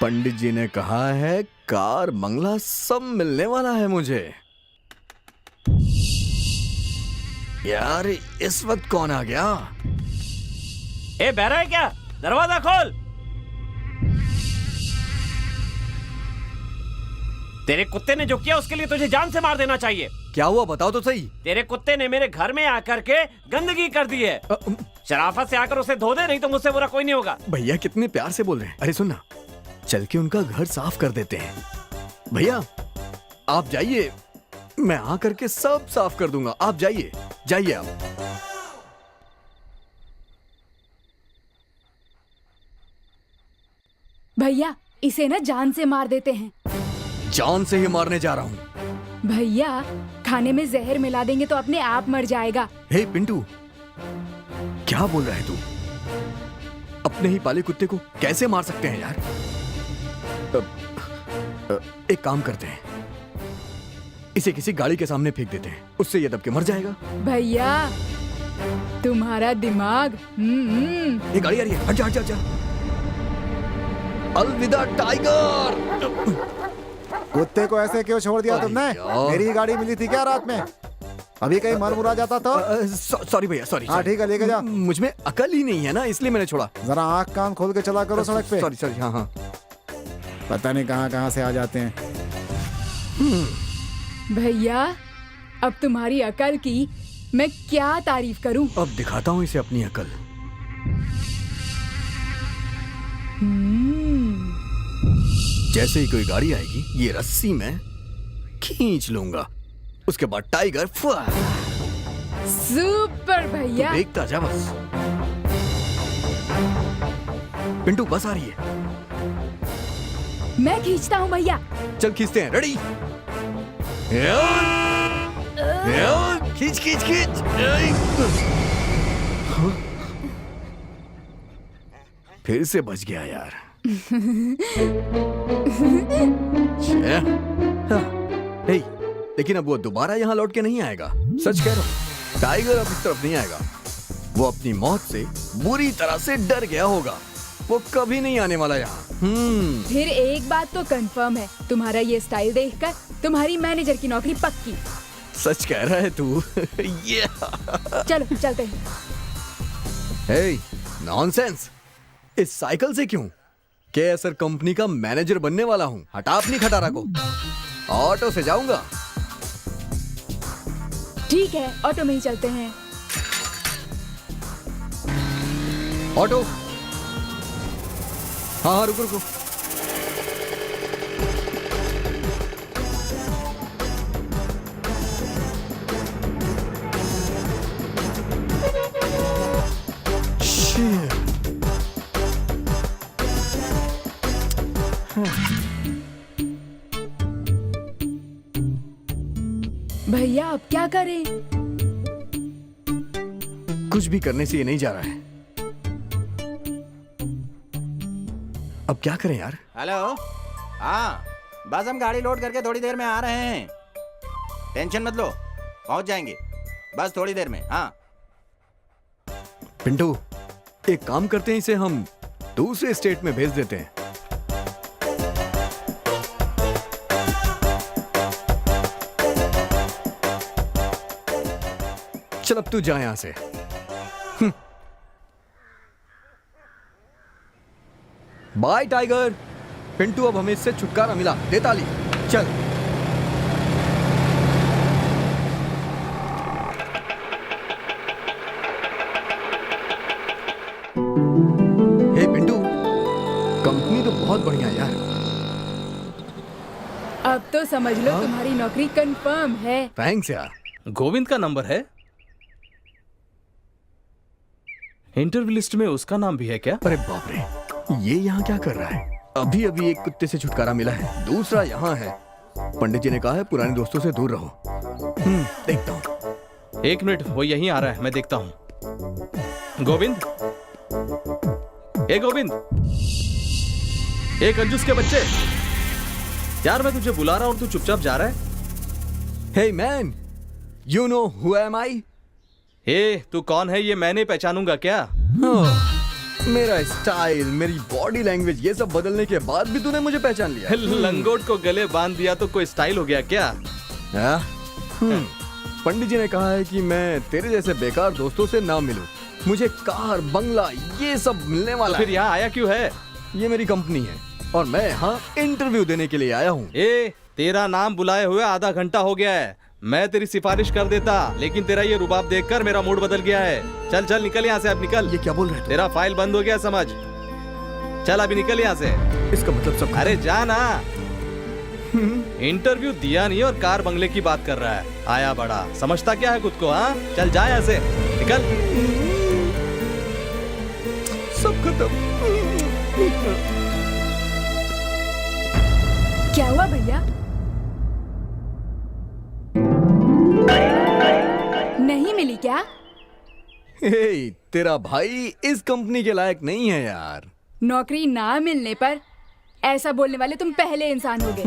B: पंडित जी ने कहा है कार बंगला सब मिलने वाला है मुझे। यार इस वक्त कौन आ गया?
E: ए बहरा है क्या? दरवाजा खोल। तेरे कुत्ते ने जो किया उसके लिए तुझे जान से मार देना चाहिए।
B: क्या हुआ बताओ तो सही।
E: तेरे कुत्ते ने मेरे घर में आकर के गंदगी कर दी है। शराफत से आकर उसे धो दे, नहीं तो मुझसे बुरा कोई नहीं होगा।
B: भैया कितने प्यार से बोल रहे हैं। अरे सुन ना, चल के उनका घर साफ कर देते हैं। भैया आप जाइए, मैं आकर के सब साफ कर दूंगा। आप जाइए जाइए आप।
A: भैया इसे ना जान से मार देते हैं।
B: जान से ही मारने जा रहा हूँ।
A: भैया खाने में जहर मिला देंगे तो अपने आप मर जाएगा।
B: हे पिंटू, क्या बोल रहा है तू? अपने ही पाले कुत्ते को कैसे मार सकते हैं यार? एक काम करते हैं, इसे किसी गाड़ी के सामने फेंक देते हैं, उससे ये दब के मर जाएगा।
A: भैया तुम्हारा दिमाग।
B: ये गाड़ी आ रही है, हट जा हट जा हट जा। अलविदा टाइगर।
H: कुत्ते को ऐसे क्यों छोड़ दिया तुमने? मेरी गाड़ी मिली थी क्या रात में? अभी कहीं मर मुरा जाता तो?
B: सॉरी भैया, सॉरी।
H: हाँ ठीक है, लेके जा।
B: मुझमें अकल ही नहीं है ना, इसलिए मैंने छोड़ा।
H: जरा आँख कान खोल के चला करो सड़क पे।
B: Sorry sorry. हाँ हाँ,
H: पता नहीं कहाँ से आ जाते हैं।
A: भैया अब तुम्हारी अकल की मैं क्या तारीफ करूं?
B: अब दिखाता हूँ इसे अपनी अकल। जैसे ही कोई गाड़ी आएगी, ये रस्सी में खींच लूंगा, उसके बाद टाइगर।
A: सुपर भैया।
B: देखता जा बस। पिंटू बस आ रही है।
A: मैं खींचता हूँ भैया।
B: चल खींचते हैं। रेडी? खींच खींच खींच। फिर से बच गया यार। लेकिन अब वो दोबारा यहाँ लौट के नहीं आएगा। सच कह रहा हूँ, टाइगर अब इस तरफ नहीं आएगा। वो अपनी मौत से बुरी तरह से डर गया होगा। वो कभी नहीं आने वाला यहाँ।
A: फिर एक बात तो कंफर्म है, तुम्हारा ये स्टाइल देखकर तुम्हारी मैनेजर की नौकरी पक्की।
B: सच कह रहा है तू? ये
A: चलो चलते हैं।
B: हे, नॉनसेंस। इस साइकिल से क्यों? केएसआर कंपनी का मैनेजर बनने वाला हूँ। हटा अपनी खटारा को। ऑटो से जाऊंगा।
A: ठीक है, ऑटो में ही चलते हैं।
B: ऑटो। हाँ रुको रुको।
A: भैया अब क्या करें?
B: कुछ भी करने से ये नहीं जा रहा है। अब क्या करें यार?
N: हेलो। हाँ, बस हम गाड़ी लोड करके थोड़ी देर में आ रहे हैं। टेंशन मत लो, पहुंच जाएंगे बस थोड़ी देर में। हाँ
B: पिंटू, एक काम करते हैं, इसे हम दूसरे स्टेट में भेज देते हैं। चल अब तू जा यहां से। By Tiger. पिंटू, अब हमें इससे छुटकारा मिला। दे ताली। चल। हे पिंटू, कंपनी तो बहुत बढ़िया यार।
A: अब तो समझ लो तुम्हारी नौकरी कंफर्म है।
B: थैंक्स यार।
F: गोविंद का नंबर है? इंटरव्यू लिस्ट में उसका नाम भी है क्या?
B: अरे बाप रे, ये यहाँ क्या कर रहा है? अभी अभी एक कुत्ते से छुटकारा मिला है, दूसरा यहाँ है। पंडित जी ने कहा है पुराने दोस्तों से दूर रहो। देखता हूँ।
F: 1 मिनट, वो यहीं आ रहा है, मैं देखता हूँ। गोविंद, ए गोविंद, ए कंजूस के बच्चे, यार मैं तुझे बुला रहा हूँ और तू चुपचाप जा रहा है।
B: Hey man, you know who am I?
F: ए, तू कौन है ये मैं नहीं पहचानूंगा क्या?
B: मेरा स्टाइल, मेरी बॉडी लैंग्वेज, ये सब बदलने के बाद भी तूने मुझे पहचान लिया?
F: लंगोट को गले बांध दिया तो कोई स्टाइल हो गया क्या?
B: पंडित जी ने कहा है कि मैं तेरे जैसे बेकार दोस्तों से ना मिलूं। मुझे कार, बंगला, ये सब मिलने वाला
F: तो फिर यहाँ आया क्यों है?
B: ये मेरी कंपनी है और मैं यहाँ इंटरव्यू देने के लिए आया हूँ।
F: ए, तेरा नाम बुलाए हुए आधा घंटा हो गया है। मैं तेरी सिफारिश कर देता, लेकिन तेरा ये रुबाब देखकर मेरा मूड बदल गया है। चल चल निकल यहाँ से, अब निकल।
B: ये क्या बोल रहे थे?
F: तेरा फाइल बंद हो गया समझ। चल अभी निकल यहाँ से।
B: इसका मतलब सब?
F: अरे जा ना। इंटरव्यू दिया नहीं और कार बंगले की बात कर रहा है। आया बड़ा, समझता क्या है खुद को? हाँ चल जा यहाँ से, निकल।
B: सब खत्म।
A: क्या हुआ भैया? नहीं मिली क्या?
B: हे, तेरा भाई इस कंपनी के लायक नहीं है यार।
A: नौकरी ना मिलने पर ऐसा बोलने वाले तुम पहले इंसान हो गए।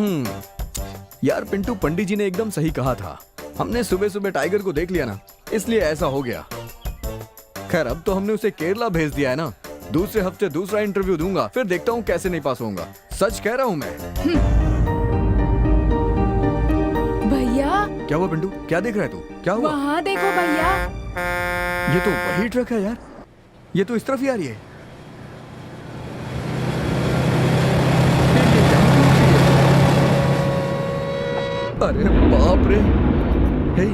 B: यार पिंटू, पंडित जी ने एकदम सही कहा था। हमने सुबह सुबह टाइगर को देख लिया ना, इसलिए ऐसा हो गया। खैर अब तो हमने उसे केरला भेज दिया है ना। दूसरे हफ्ते दूसरा इंटरव्यू दूंगा, फिर देखता हूँ कैसे नहीं पास होऊंगा। सच कह रहा हूँ मैं।
A: भैया
B: क्या हुआ पिंटू? क्या देख रहा है तू? क्या हुआ?
A: वहाँ देखो भैया।
B: ये तो वही ट्रक है यार। ये तो इस तरफ ही आ रही है। अरे बाप रे। हे,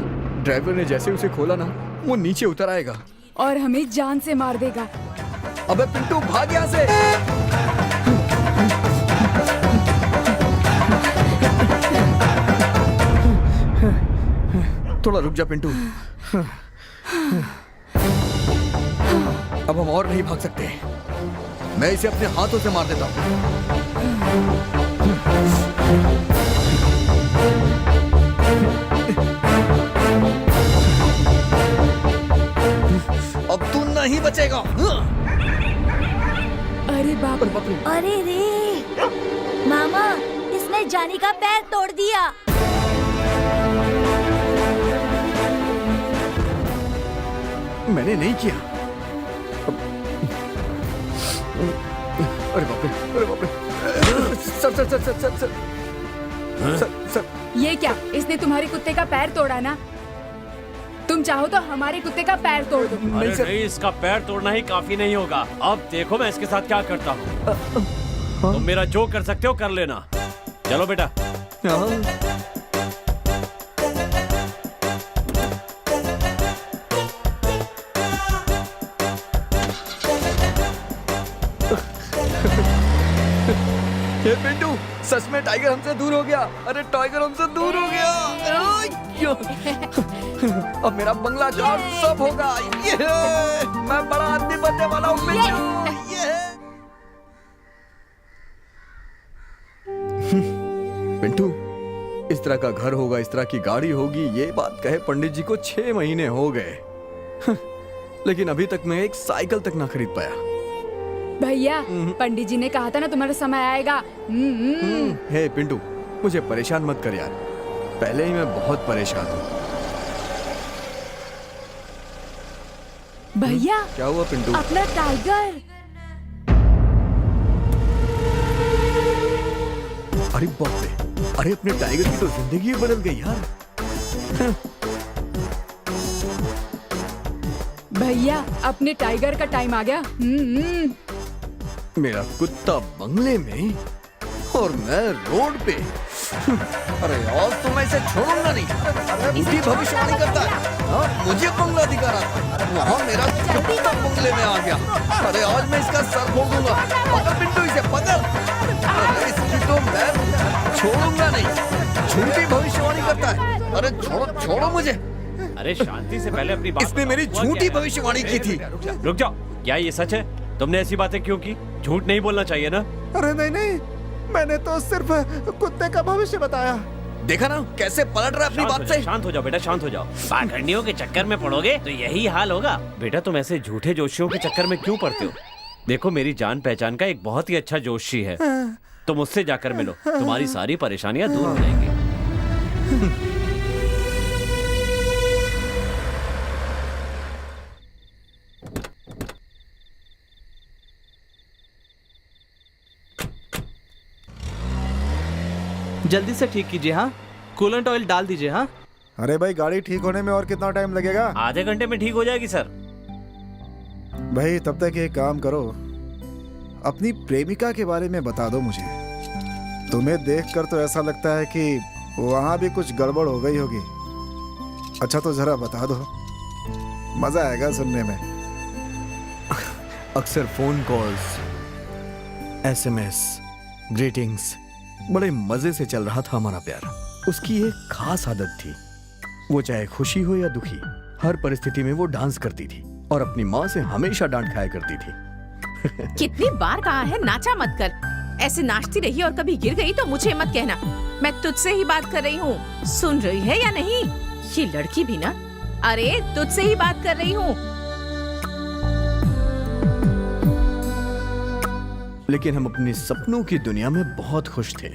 B: ड्राइवर ने जैसे उसे खोला ना, वो नीचे उतर आएगा
A: और हमें जान से मार देगा।
B: अबे पिंटू, भाग यहाँ से। थोड़ा रुक जा पिंटू। अब हम और नहीं भाग सकते। मैं इसे अपने हाथों से मार देता हूँ। अब तू नहीं बचेगा।
A: अरे बाप रे।
G: अरे रे मामा, इसने जानी का पैर तोड़ दिया।
B: मैंने नहीं किया। अरे बाप रे, अरे बाप रे। Sir sir sir sir sir sir sir
A: ये क्या, इसने तुम्हारे कुत्ते का पैर तोड़ा ना? तुम चाहो तो हमारे कुत्ते का पैर तोड़ दो।
E: अरे नहीं, इसका पैर तोड़ना ही काफी नहीं होगा। अब देखो मैं इसके साथ क्या करता हूँ। तुम मेरा जो कर सकते हो कर लेना। चलो बेटा।
B: ये पिंटू, सच में टाइगर हमसे दूर हो गया। अरे टाइगर हमसे दूर हो गया। अब मेरा बंगला कार सब होगा। ये मैं बड़ा आदमी बनने वाला हूँ पिंटू। इस तरह का घर होगा, इस तरह की गाड़ी होगी, ये बात कहे पंडित जी को 6 महीने हो गए। लेकिन अभी तक मैं एक साइकिल तक ना खरीद पाया।
A: भैया, पंडित जी ने कहा था ना तुम्हारा समय आएगा।
B: हे पिंटू, मुझे परेशान मत कर यार। पहले ही मैं बहुत परेशान हूँ।
A: भैया,
B: क्या हुआ पिंटू?
A: अपना टाइगर।
B: अरे बाप रे, अरे अपने टाइगर की तो जिंदगी बदल गई यार।
A: भैया, अपने टाइगर का टाइम आ गया।
B: मेरा कुत्ता बंगले में और मैं रोड पे। अरे आज तो मैं इसे छोड़ूंगा नहीं। झूठी भविष्यवाणी करता है। मुझे बंगला दिखा रहा था, वहाँ मेरा कुत्ता बंगले में आ गया। अरे आज मैं इसका सर फोड़ दूंगा। पकड़ पिंटू, इसे पकड़। अरे इसकी तो मैं छोड़ूंगा नहीं। झूठी भविष्यवाणी करता है। अरे छोड़ो छोड़ो मुझे।
E: अरे शांति से पहले अपनी बात।
B: इसने मेरी झूठी भविष्यवाणी की थी।
E: रुक जाओ, क्या ये सच है? तुमने ऐसी बातें क्यों की? झूठ नहीं बोलना चाहिए ना।
J: अरे नहीं नहीं, मैंने तो सिर्फ कुत्ते का भविष्य बताया।
B: देखा ना कैसे पलट रहा अपनी बात से।
E: शांत हो जाओ बेटा, शांत हो जाओ। पाखंडियों के चक्कर में पड़ोगे तो यही हाल होगा। बेटा तुम ऐसे झूठे जोशियों के चक्कर में क्यों पड़ते हो? देखो मेरी जान पहचान का एक बहुत ही अच्छा जोशी है, तुम उससे जाकर मिलो, तुम्हारी सारी परेशानियां दूर हो जाएंगी।
F: जल्दी से ठीक कीजिए। हाँ, कूलेंट ऑयल डाल दीजिए। हाँ।
J: अरे भाई, गाड़ी ठीक होने में और कितना टाइम लगेगा?
E: आधे घंटे में ठीक हो जाएगी सर।
J: भाई तब तक एक काम करो, अपनी प्रेमिका के बारे में बता दो मुझे। तुम्हें देखकर तो ऐसा लगता है कि वहां भी कुछ गड़बड़ हो गई होगी। अच्छा तो जरा बता दो, मजा आएगा सुनने में।
B: अक्सर फोन कॉल्स, SMS, ग्रीटिंग्स, बड़े मजे से चल रहा था हमारा प्यार। उसकी एक खास आदत थी, वो चाहे खुशी हो या दुखी, हर परिस्थिति में वो डांस करती थी और अपनी माँ से हमेशा डांट खाया करती थी।
K: कितनी बार कहा है नाचा मत कर। ऐसे नाचती रही और कभी गिर गई तो मुझे मत कहना। मैं तुझसे ही बात कर रही हूँ, सुन रही है या नहीं? ये लड़की भी ना, अरे तुझसे ही बात कर रही हूँ।
B: लेकिन हम अपने सपनों की दुनिया में बहुत खुश थे।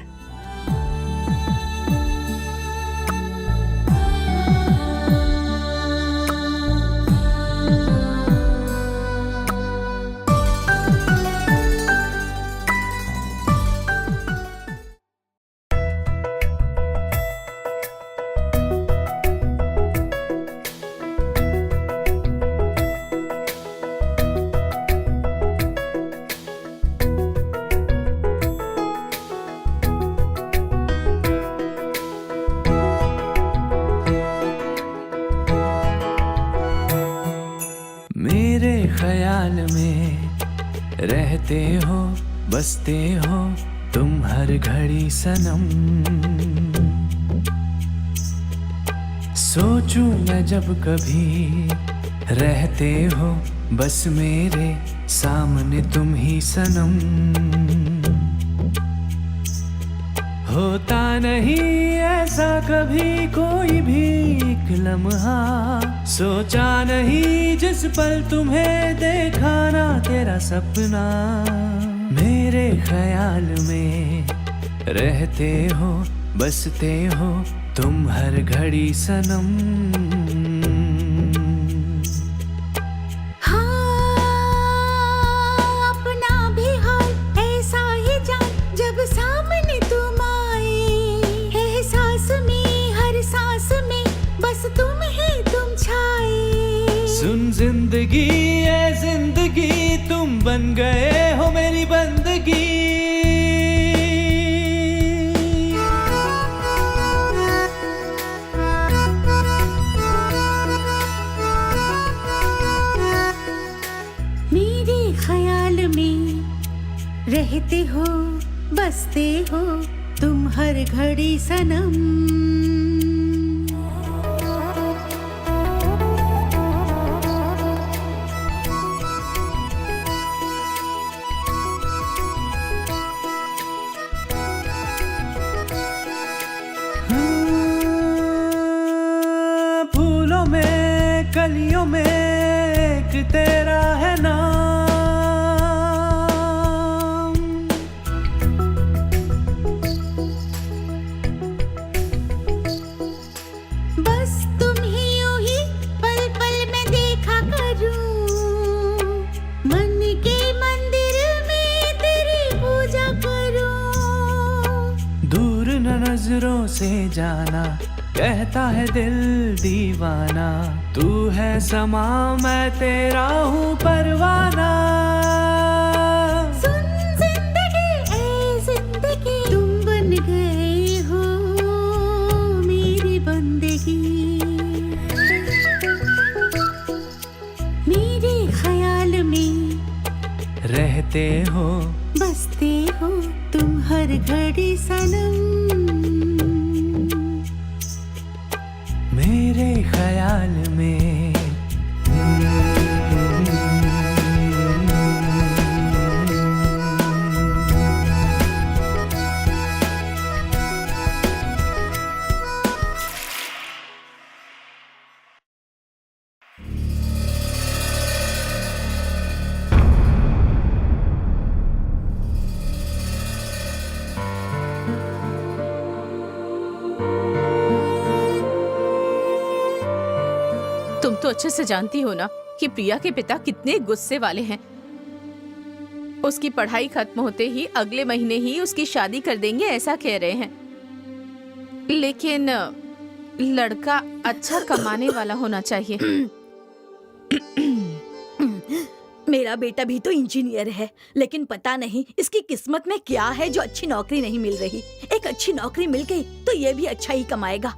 M: मेरे ख्याल में रहते हो, बसते हो तुम हर घड़ी सनम। सोचूं मैं जब कभी रहते हो बस मेरे सामने तुम ही सनम। होता नहीं ऐसा कभी कोई भी एक लम्हा, सोचा नहीं जिस पल तुम्हें देखा ना तेरा सपना। मेरे ख्याल में रहते हो, बसते हो तुम हर घड़ी सनम। गए हो मेरी बंदगी।
O: मेरे ख्याल में रहते हो, बसते हो तुम हर घड़ी सनम।
M: फूलों में कलियों में एक तेरा है नाम।
O: बस तुम ही यूं ही पल पल में देखा करूं, मन के मंदिर में तेरी पूजा करूं।
M: दूर न नजरों से जाना, कहता है दिल दीवाना। तू है समा मैं तेरा हूँ परवाना।
O: सुन जिंदगी ए जिंदगी, तुम बन गए हो मेरी बंदगी। मेरे ख्याल में
M: रहते हो,
O: बसते हो तुम हर घड़ी सनम।
M: मेरे ख्याल में।
K: तुम तो अच्छे से जानती हो ना कि प्रिया के पिता कितने गुस्से वाले हैं। उसकी पढ़ाई खत्म होते ही अगले महीने ही उसकी शादी कर देंगे ऐसा कह रहे हैं। लेकिन लड़का अच्छा कमाने वाला होना चाहिए।
G: मेरा बेटा भी तो इंजीनियर है, लेकिन पता नहीं इसकी किस्मत में क्या है जो अच्छी नौकरी नहीं मिल रही। एक अच्छी नौकरी मिल गई तो ये भी अच्छा ही कमाएगा।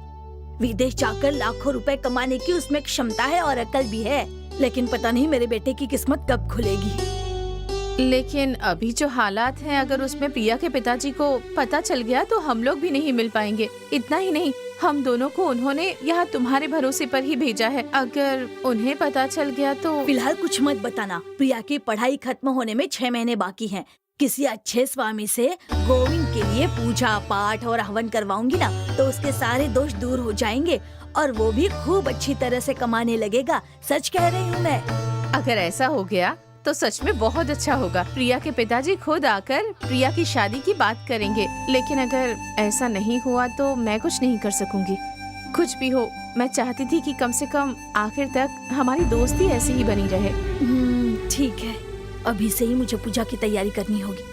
G: विदेश जाकर लाखों रुपए कमाने की उसमें क्षमता है और अकल भी है, लेकिन पता नहीं मेरे बेटे की किस्मत कब खुलेगी।
K: लेकिन अभी जो हालात हैं, अगर उसमें प्रिया के पिताजी को पता चल गया तो हम लोग भी नहीं मिल पाएंगे। इतना ही नहीं, हम दोनों को उन्होंने यहाँ तुम्हारे भरोसे पर ही भेजा है। अगर उन्हें पता चल गया तो।
G: फिलहाल कुछ मत बताना। प्रिया की पढ़ाई खत्म होने में 6 महीने बाकी हैं। किसी अच्छे स्वामी से गोविंद के लिए पूजा पाठ और हवन करवाऊंगी ना, तो उसके सारे दोष दूर हो जाएंगे और वो भी खूब अच्छी तरह से कमाने लगेगा। सच कह रही हूँ मैं।
K: अगर ऐसा हो गया तो सच में बहुत अच्छा होगा। प्रिया के पिताजी खुद आकर प्रिया की शादी की बात करेंगे। लेकिन अगर ऐसा नहीं हुआ तो मैं कुछ नहीं कर सकूंगी। कुछ भी हो, मैं चाहती थी कि कम से कम आखिर तक हमारी दोस्ती ऐसी ही बनी रहे।
G: ठीक है, अभी से ही मुझे पूजा की तैयारी करनी होगी।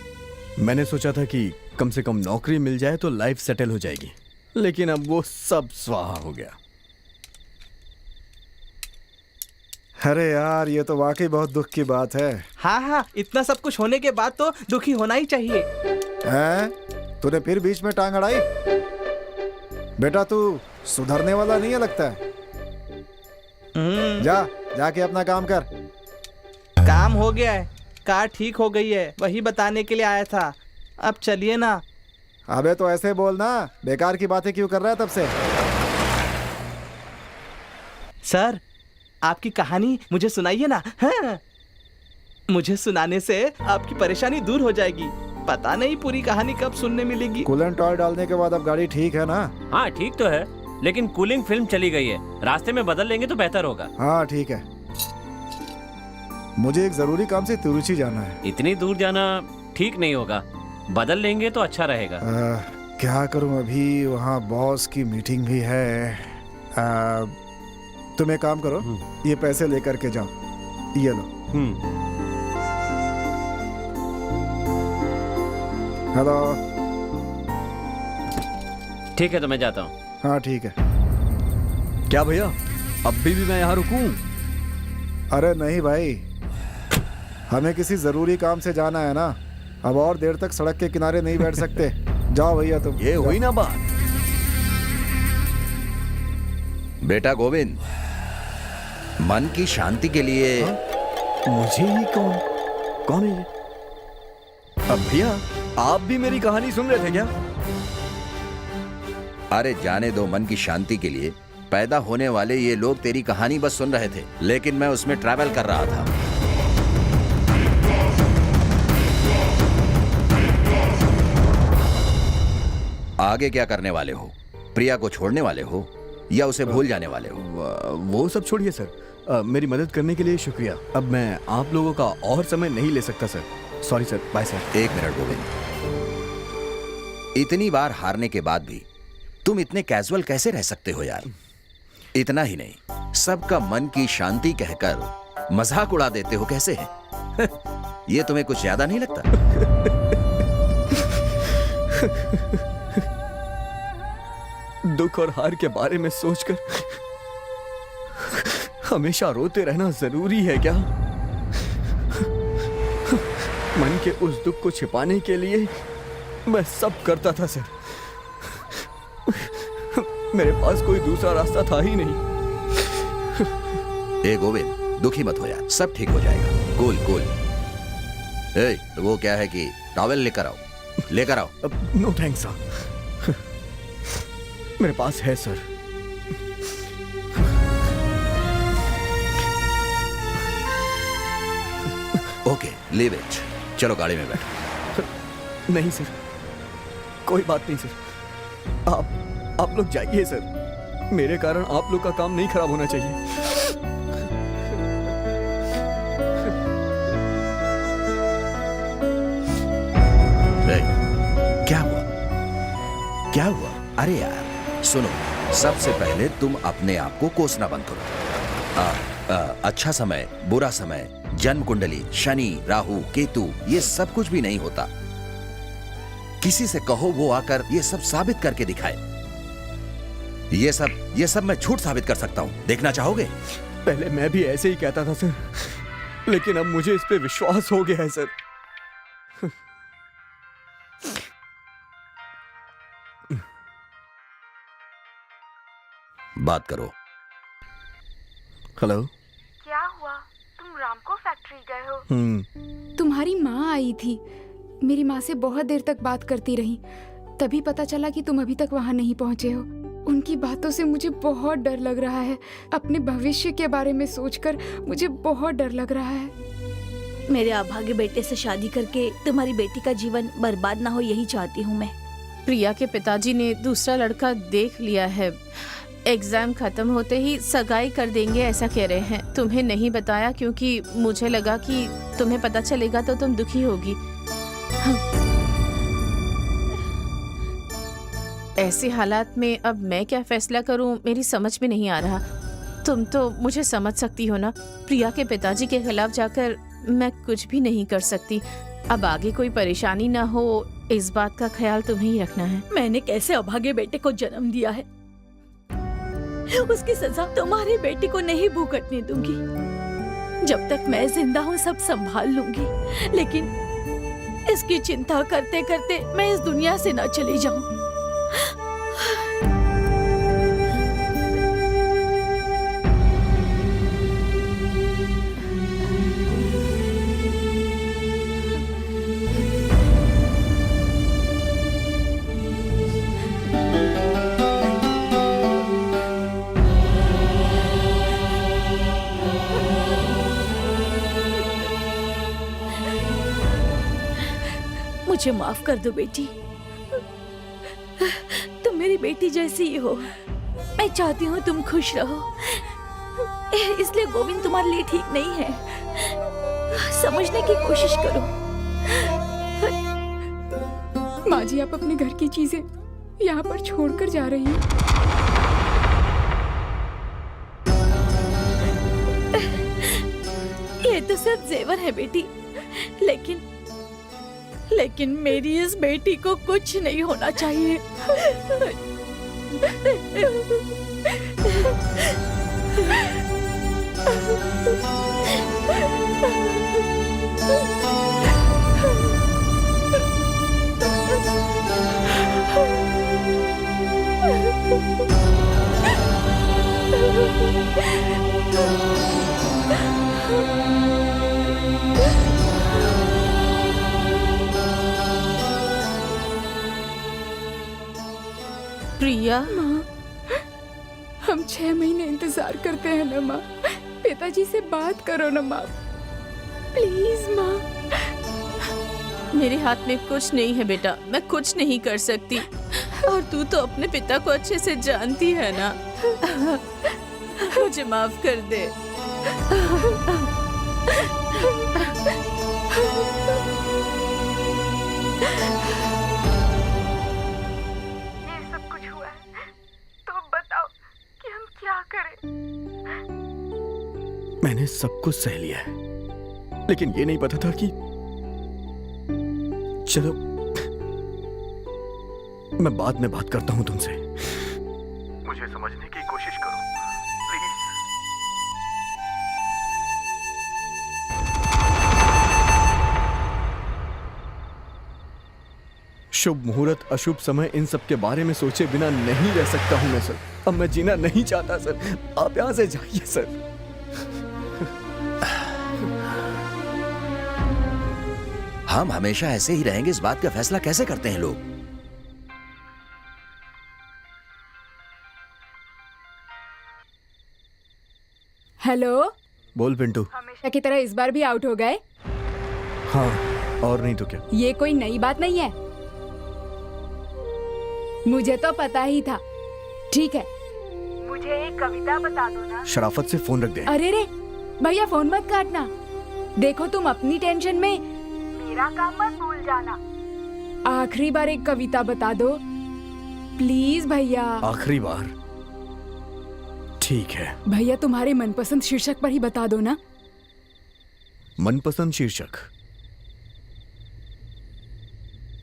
B: मैंने सोचा था कि कम से कम नौकरी मिल जाए तो लाइफ सेटल हो जाएगी, लेकिन अब वो सब स्वाहा हो गया।
J: अरे यार, ये तो वाकई बहुत दुख की बात है।
F: हाँ हाँ, इतना सब कुछ होने के बाद तो दुखी होना ही चाहिए।
J: हैं? तूने फिर बीच में टांग अड़ाई? बेटा तू सुधरने वाला नहीं है लगता है। जाके अपना काम कर।
F: काम हो गया है, कार ठीक हो गई है, वही बताने के लिए आया था। अब चलिए ना।
J: अबे तो ऐसे बोलना, बेकार की बातें क्यों कर रहा है तब से?
F: सर, आपकी कहानी मुझे सुनाइए ना। हाँ? मुझे सुनाने से आपकी परेशानी दूर हो जाएगी। पता नहीं पूरी कहानी कब सुनने मिलेगी।
J: कूलेंट ऑयल डालने के बाद अब गाड़ी ठीक है ना?
E: हाँ ठीक तो है, लेकिन कूलिंग फिल्म चली गई है। रास्ते में बदल लेंगे तो बेहतर होगा।
J: हाँ ठीक है, मुझे एक जरूरी काम से तिरुचि जाना है।
E: इतनी दूर जाना ठीक नहीं होगा, बदल लेंगे तो अच्छा रहेगा।
J: क्या करूं, अभी वहाँ बॉस की मीटिंग भी है। तुम एक काम करो, ये पैसे लेकर के जाओ, ये लो। हेलो।
E: ठीक है तो मैं जाता हूँ।
J: हाँ ठीक है।
B: क्या भैया, अब भी मैं यहाँ रुकूं?
J: अरे नहीं भाई, हमें किसी जरूरी काम से जाना है ना, अब और देर तक सड़क के किनारे नहीं बैठ सकते। जाओ भैया तुम।
B: ये हुई ना बात।
I: बेटा गोविंद, मन की शांति के लिए
B: मुझे ही कौन है ये? अब भैया आप भी मेरी कहानी सुन रहे थे क्या?
I: अरे जाने दो, मन की शांति के लिए पैदा होने वाले ये लोग तेरी कहानी बस सुन रहे थे, लेकिन मैं उसमें ट्रैवल कर रहा था। आगे क्या करने वाले हो? प्रिया को छोड़ने वाले हो या उसे भूल जाने वाले हो?
B: वो सब छोड़िए सर, मेरी मदद करने के लिए शुक्रिया। अब मैं आप लोगों का और समय नहीं ले सकता sir. Sorry sir, bye sir.
I: एक मिनट गोविंद, इतनी बार हारने के बाद भी तुम इतने कैजुअल कैसे रह सकते हो यार? इतना ही नहीं, सबका मन की शांति कहकर मजाक उड़ा देते हो कैसे है? ये तुम्हें कुछ ज्यादा नहीं लगता?
B: दुख और हार के बारे में सोचकर हमेशा रोते रहना जरूरी है क्या? मन के उस दुख को छिपाने के लिए मैं सब करता था सर। मेरे पास कोई दूसरा रास्ता था ही नहीं।
I: ए गोविंद, दुखी मत हो यार, सब ठीक हो जाएगा। Cool cool. ए, वो क्या है कि टॉवेल लेकर आओ, लेकर आओ।
B: नो थैंक्स सर, मेरे पास है सर।
I: Okay, leave it. चलो गाड़ी में बैठो।
B: नहीं सर, कोई बात नहीं सर। आप लोग जाइए सर, मेरे कारण आप लोग का काम नहीं खराब होना चाहिए।
I: क्या हुआ? क्या हुआ? अरे यार सुनो, सबसे पहले तुम अपने आप को कोसना बंद करो। अच्छा समय, बुरा समय, जन्म कुंडली, शनि, राहु, केतु, ये सब कुछ भी नहीं होता। किसी से कहो वो आकर ये सब साबित करके दिखाए। ये सब मैं झूठ साबित कर सकता हूं, देखना चाहोगे?
B: पहले मैं भी ऐसे ही कहता था सर, लेकिन अब मुझे इस पे विश्वास हो गया है सर।
I: बात करो।
B: हेलो,
A: क्या हुआ? तुम रामको फैक्ट्री गए हो? तुम्हारी माँ आई थी, मेरी माँ से बहुत देर तक बात करती रही, तभी पता चला कि तुम अभी तक वहाँ नहीं पहुँचे हो। उनकी बातों से मुझे बहुत डर लग रहा है। अपने भविष्य के बारे में सोचकर मुझे बहुत डर लग रहा है।
G: मेरे अभागे बेटे से शादी करके तुम्हारी बेटी का जीवन बर्बाद ना हो, यही चाहती हूँ मैं।
K: प्रिया के पिताजी ने दूसरा लड़का देख लिया है, एग्जाम खत्म होते ही सगाई कर देंगे ऐसा कह रहे हैं। तुम्हें नहीं बताया क्योंकि मुझे लगा कि तुम्हें पता चलेगा तो तुम दुखी होगी। ऐसे हालात में अब मैं क्या फैसला करूं, मेरी समझ में नहीं आ रहा। तुम तो मुझे समझ सकती हो ना, प्रिया के पिताजी के खिलाफ जाकर मैं कुछ भी नहीं कर सकती। अब आगे कोई परेशानी ना हो, इस बात का ख्याल तुम्हें ही रखना है।
G: मैंने कैसे अभागे बेटे को जन्म दिया है, उसकी सजा तुम्हारी बेटी को नहीं भुगतने दूंगी। जब तक मैं जिंदा हूँ सब संभाल लूंगी, लेकिन इसकी चिंता करते करते मैं इस दुनिया से ना चली जाऊं। मुझे माफ कर दो बेटी, तुम मेरी बेटी जैसी ही हो। मैं चाहती हूँ तुम खुश रहो, इसलिए गोविंद तुम्हारे लिए ठीक नहीं है। समझने की कोशिश करो।
A: माँ जी, आप अपने घर की चीजें यहाँ पर छोड़कर जा रही हैं।
G: ये तो सिर्फ जेवर है बेटी, लेकिन मेरी इस बेटी को कुछ नहीं होना चाहिए।
K: प्रिया,
A: हम 6 महीने इंतजार करते हैं ना माँ। पिताजी से बात करो ना माँ, प्लीज माँ।
K: मेरे हाथ में कुछ नहीं है बेटा, मैं कुछ नहीं कर सकती। और तू तो अपने पिता को अच्छे से जानती है ना। मुझे माफ कर दे।
A: ये सब कुछ हुआ है तो बताओ कि हम क्या करें।
B: मैंने सब कुछ सह लिया है, लेकिन ये नहीं पता था कि चलो मैं बाद में बात करता हूं तुमसे। मुझे समझने की कोशिश करो प्लीज। शुभ मुहूर्त, अशुभ समय, इन सब के बारे में सोचे बिना नहीं रह सकता हूं मैं सर। अब मैं जीना नहीं चाहता सर। आप यहां से जाइए सर।
I: हम हमेशा ऐसे ही रहेंगे, इस बात का फैसला कैसे करते हैं लोग?
A: हेलो,
B: बोल पिंटू।
A: हमेशा की तरह इस बार भी आउट हो गए।
B: हाँ, और नहीं तो क्या।
A: ये कोई नई बात नहीं है, मुझे तो पता ही था। ठीक है, मुझे एक कविता बता दो ना।
B: शराफत से फोन रख दे।
A: अरे रे भैया, फोन मत काटना। देखो तुम अपनी टेंशन में मेरा काम मत भूल जाना। आखिरी बार एक कविता बता दो प्लीज भैया।
B: आखिरी बार? ठीक है
A: भैया, तुम्हारे मनपसंद शीर्षक पर ही बता दो ना।
B: मनपसंद शीर्षक?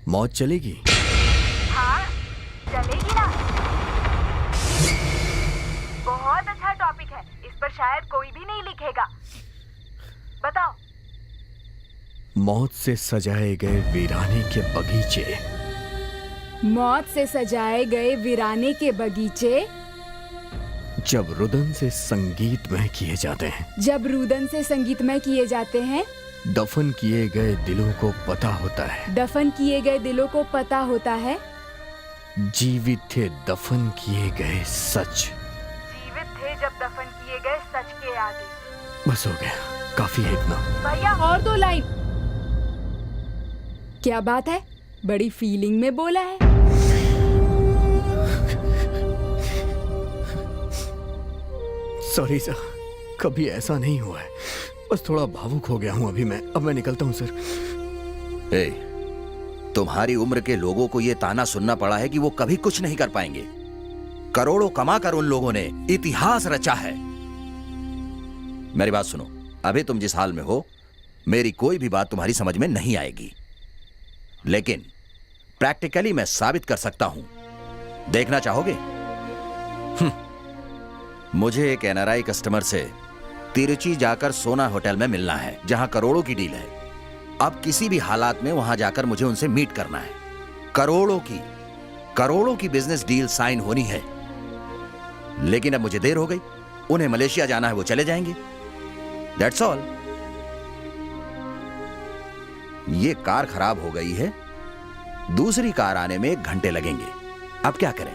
B: मौत चलेगी।
A: हाँ, चलेगी ना। बहुत अच्छा टॉपिक है, इस पर शायद कोई भी नहीं लिखेगा। बताओ।
B: मौत से सजाए गए वीराने के बगीचे।
A: मौत से सजाए गए वीराने के बगीचे
B: जब रुदन से संगीतमय किए जाते हैं।
A: जब रुदन से संगीतमय किए जाते हैं।
B: दफन किए गए दिलों को पता होता है।
A: दफन किए गए दिलों को पता होता है।
B: जीवित थे दफन किए गए सच।
A: जीवित थे जब दफन किए गए सच के आगे।
B: बस हो गया, काफी है इतना।
A: भैया और 2 लाइन। क्या बात है, बड़ी फीलिंग में बोला है।
B: सॉरी सर, कभी ऐसा नहीं हुआ है, बस थोड़ा भावुक हो गया हूं अभी मैं। अब मैं निकलता हूं सर।
I: तुम्हारी उम्र के लोगों को ये ताना सुनना पड़ा है कि वो कभी कुछ नहीं कर पाएंगे। करोड़ों कमाकर उन लोगों ने इतिहास रचा है। मेरी बात सुनो, अभी तुम जिस हाल में हो, मेरी कोई भी बात तुम्हारी समझ में नहीं आएगी, लेकिन प्रैक्टिकली मैं साबित कर सकता हूं। देखना चाहोगे? मुझे एक एनआरआई कस्टमर से तिरुचि जाकर सोना होटल में मिलना है, जहां करोड़ों की डील है। अब किसी भी हालात में वहां जाकर मुझे उनसे मीट करना है। करोड़ों की बिजनेस डील साइन होनी है। लेकिन अब मुझे देर हो गई, उन्हें मलेशिया जाना है, वो चले जाएंगे। That's all. ये कार खराब हो गई है, दूसरी कार आने में 1 घंटे लगेंगे। अब क्या करें?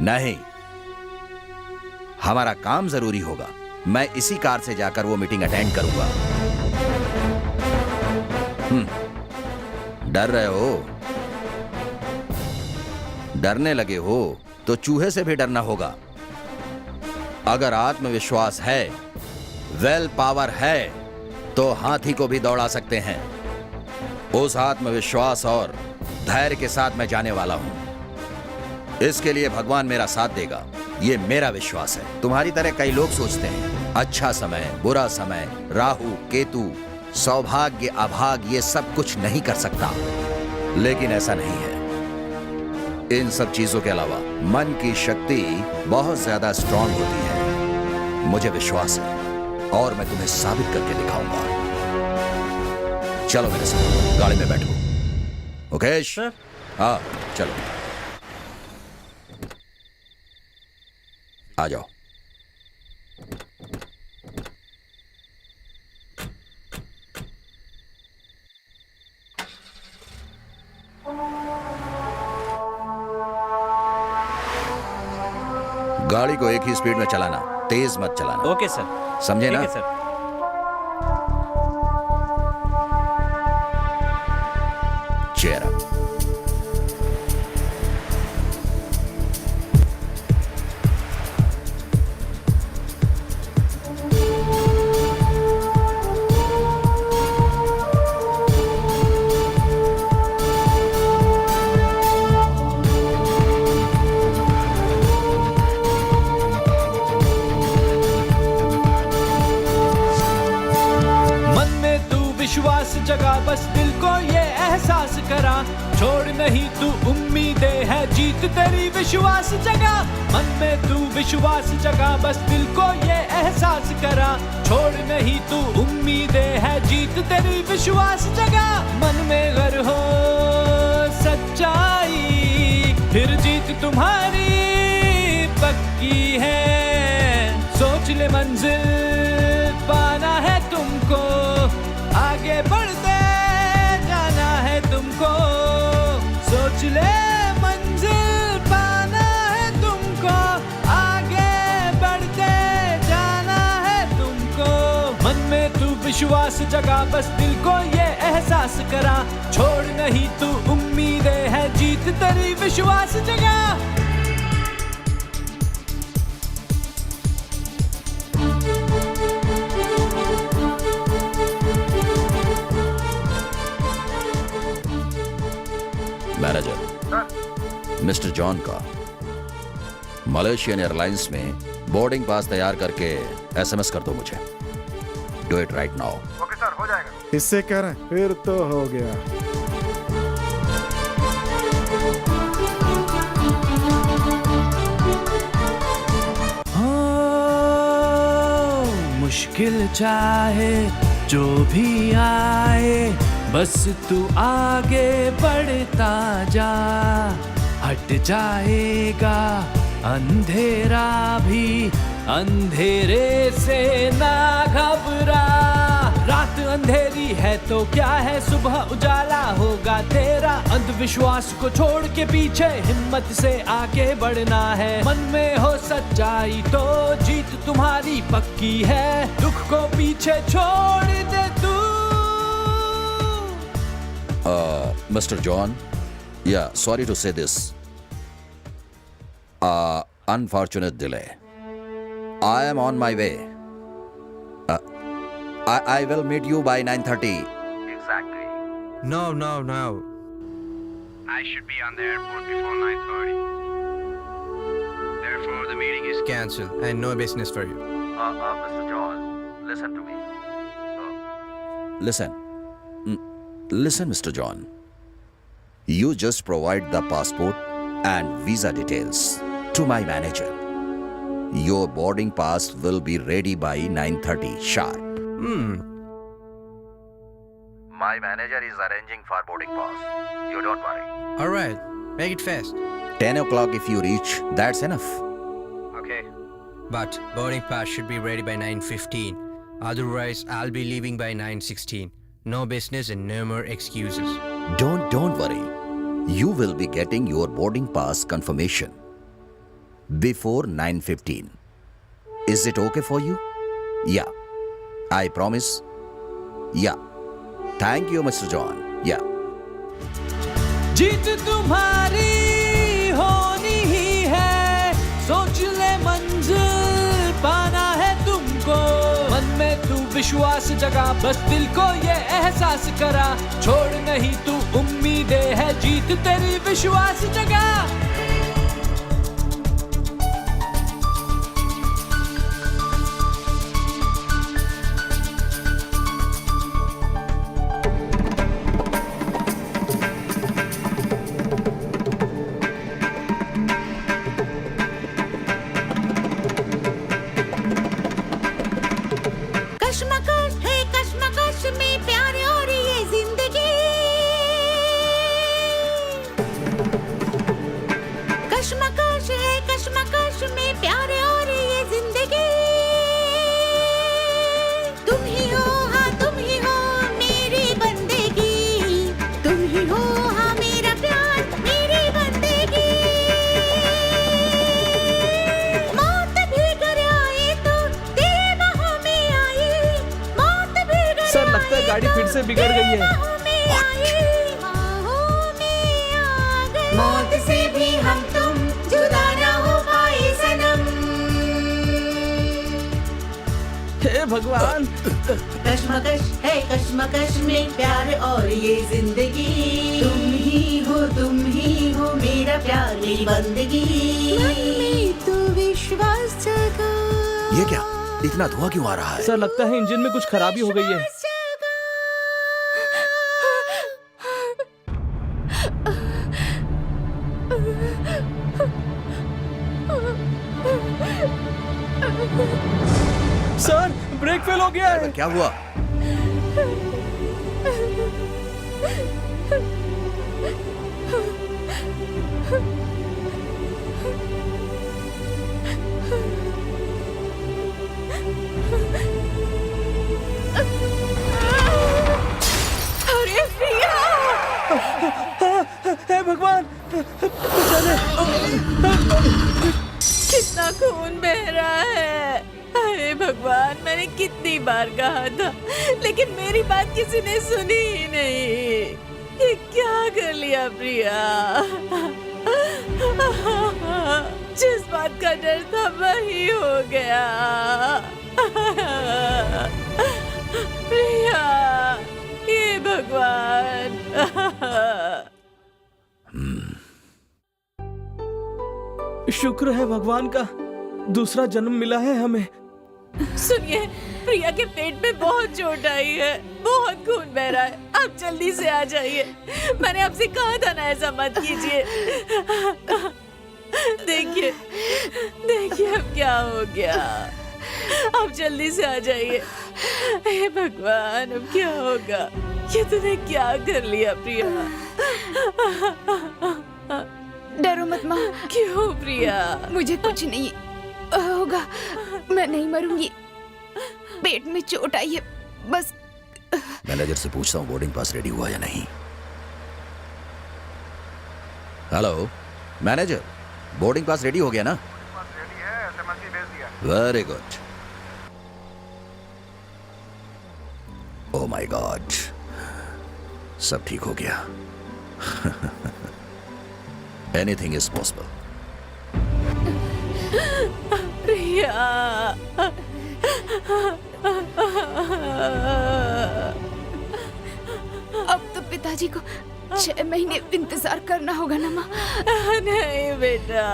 I: नहीं, हमारा काम जरूरी होगा। मैं इसी कार से जाकर वो मीटिंग अटेंड करूंगा। डर रहे हो? डरने लगे हो तो चूहे से भी डरना होगा। अगर आत्मविश्वास है, वेल पावर है, तो हाथी को भी दौड़ा सकते हैं। उस आत्मविश्वास और धैर्य के साथ मैं जाने वाला हूं। इसके लिए भगवान मेरा साथ देगा, ये मेरा विश्वास है। तुम्हारी तरह कई लोग सोचते हैं अच्छा समय, बुरा समय, राहु, केतु, सौभाग्य, अभाग्य ये सब कुछ नहीं कर सकता, लेकिन ऐसा नहीं है। इन सब चीजों के अलावा मन की शक्ति बहुत ज्यादा स्ट्रांग होती है। मुझे विश्वास है और मैं तुम्हें साबित करके दिखाऊंगा। चलो मेरे साथ, गाड़ी में बैठो। मुकेश
E: सर।
I: हाँ चलो आ जाओ। गाड़ी को एक ही स्पीड में चलाना, तेज मत चलाना।
E: Okay sir.
I: समझे
E: ठीक
I: ना?
E: है सर।
I: Cheer up.
M: मन में तू विश्वास जगा, बस दिल को ये एहसास करा, छोड़ नहीं तू उम्मीदें है, जीत तेरी विश्वास जगा। मन में तू विश्वास जगा, बस दिल को ये एहसास करा, छोड़ नहीं तू उम्मीदें है, जीत तेरी विश्वास जगा। मन में गर हो सच्चाई, फिर जीत तुम्हारी पक्की है। सोच ले मंजिल पाना है तुमको, आगे बढ़ते जाना है तुमको। सोच ले मंजिल पाना है तुमको, आगे बढ़ते जाना है तुमको। मन में तू विश्वास जगा, बस दिल को ये एहसास करा, छोड़ नहीं तू उम्मीदें है, जीत तेरी विश्वास जगा।
I: मैनेजर मिस्टर जॉन का मलेशियन एयरलाइंस में बोर्डिंग पास तैयार करके एसएमएस कर दो मुझे। Do it right now.
J: Okay sir, हो जाएगा। इससे कह रहे हैं, फिर तो हो गया।
M: मुश्किल चाहे जो भी आए, बस तू आगे बढ़ता जा, हट जाएगा अंधेरा भी, अंधेरे से ना घबरा। रात अंधेरी है तो क्या है, सुबह उजाला होगा तेरा। अंधविश्वास को छोड़ के पीछे हिम्मत से आगे बढ़ना है। मन में हो सच्चाई तो जीत तुम्हारी पक्की है, दुख को पीछे छोड़ दे तू।
I: Mr. John, yeah, sorry to say this. Unfortunate delay. I am on my way. I will meet you by 9:30.
D: Exactly.
P: No.
D: I should be on the airport before 9:30. Therefore, the meeting is
P: Cancel and no business for you.
D: Mr. John, listen to me.
I: Listen, Mr. John. You just provide the passport and visa details to my manager. Your boarding pass will be ready by 9:30 sharp.
D: My manager is arranging for boarding pass. You don't worry.
P: All right, make it fast.
I: 10 o'clock if you reach, that's enough.
D: Okay.
P: But boarding pass should be ready by 9:15. Otherwise, I'll be leaving by 9:16. No business and no more excuses.
I: Don't worry. You will be getting your boarding pass confirmation before 9:15. Is it okay for you? Yeah. I promise. Yeah. Thank you, Mr. John. Yeah.
M: जीत तुम्हारी होनी ही है, सोच ले मंजिल पाना है तुमको। मन में तू विश्वास जगा, बस दिल को ये एहसास करा, छोड़ नहीं तू उम्मीदें है, जीत तेरी विश्वास जगा।
O: कश्मकश है कश्मकश में प्यार और ये जिंदगी, कश्मकश में प्यार और ये जिंदगी तुम ही हो, हाँ तुम ही हो मेरी बंदेगी, तुम ही हो हाँ मेरा प्यार मेरी बंदेगी। मौत भी घर आए तो तेरे बाहों में आए, मौत भी घर
F: सर लगता है गाड़ी फिर से बिगड़ गई है।
O: मौत से भी हम तुम जुदा ना हो पाए सनम।
F: हे भगवान,
O: कश्मकश है कश्मकश में प्यार और ये जिंदगी, तुम ही हो मेरा प्यार मेरी बंदगी। मन में तू विश्वास जगा।
I: ये क्या, इतना धुआं क्यों आ रहा है?
F: सर लगता है इंजन में कुछ खराबी हो गई है। सर ब्रेक फेल हो गया है।
I: क्या हुआ?
O: अरे प्रिया!
F: हे भगवान,
G: कितना खून बह रहा है। अरे भगवान, मैंने कितनी बार कहा था लेकिन मेरी बात किसी ने सुनी ही नहीं। ये क्या कर लिया प्रिया? जिस बात का डर था वही हो गया। प्रिया, ये भगवान।
F: शुक्र है भगवान का, दूसरा जन्म मिला है हमें।
G: सुनिए, प्रिया के पेट में बहुत चोट आई है, बहुत खून बह रहा है। आप जल्दी से आ जाइए। मैंने आपसे कहा था ना ऐसा मत कीजिए। देखिए देखिए अब क्या हो गया। आप जल्दी से आ जाइए। हे भगवान, अब क्या होगा? ये तूने क्या कर लिया प्रिया?
A: डरो मत माँ।
G: क्यों प्रिया?
A: मुझे कुछ नहीं होगा, मैं नहीं मरूंगी। पेट में चोट आई है बस।
I: मैनेजर से पूछता हूँ बोर्डिंग पास रेडी हुआ या नहीं। Hello manager, boarding pass ready हो गया ना? Very good. Oh my God, सब ठीक हो गया। Anything is possible.
G: प्रिया,
A: अब तो पिताजी को 6 महीने इंतजार करना होगा ना माँ?
G: नहीं बेटा।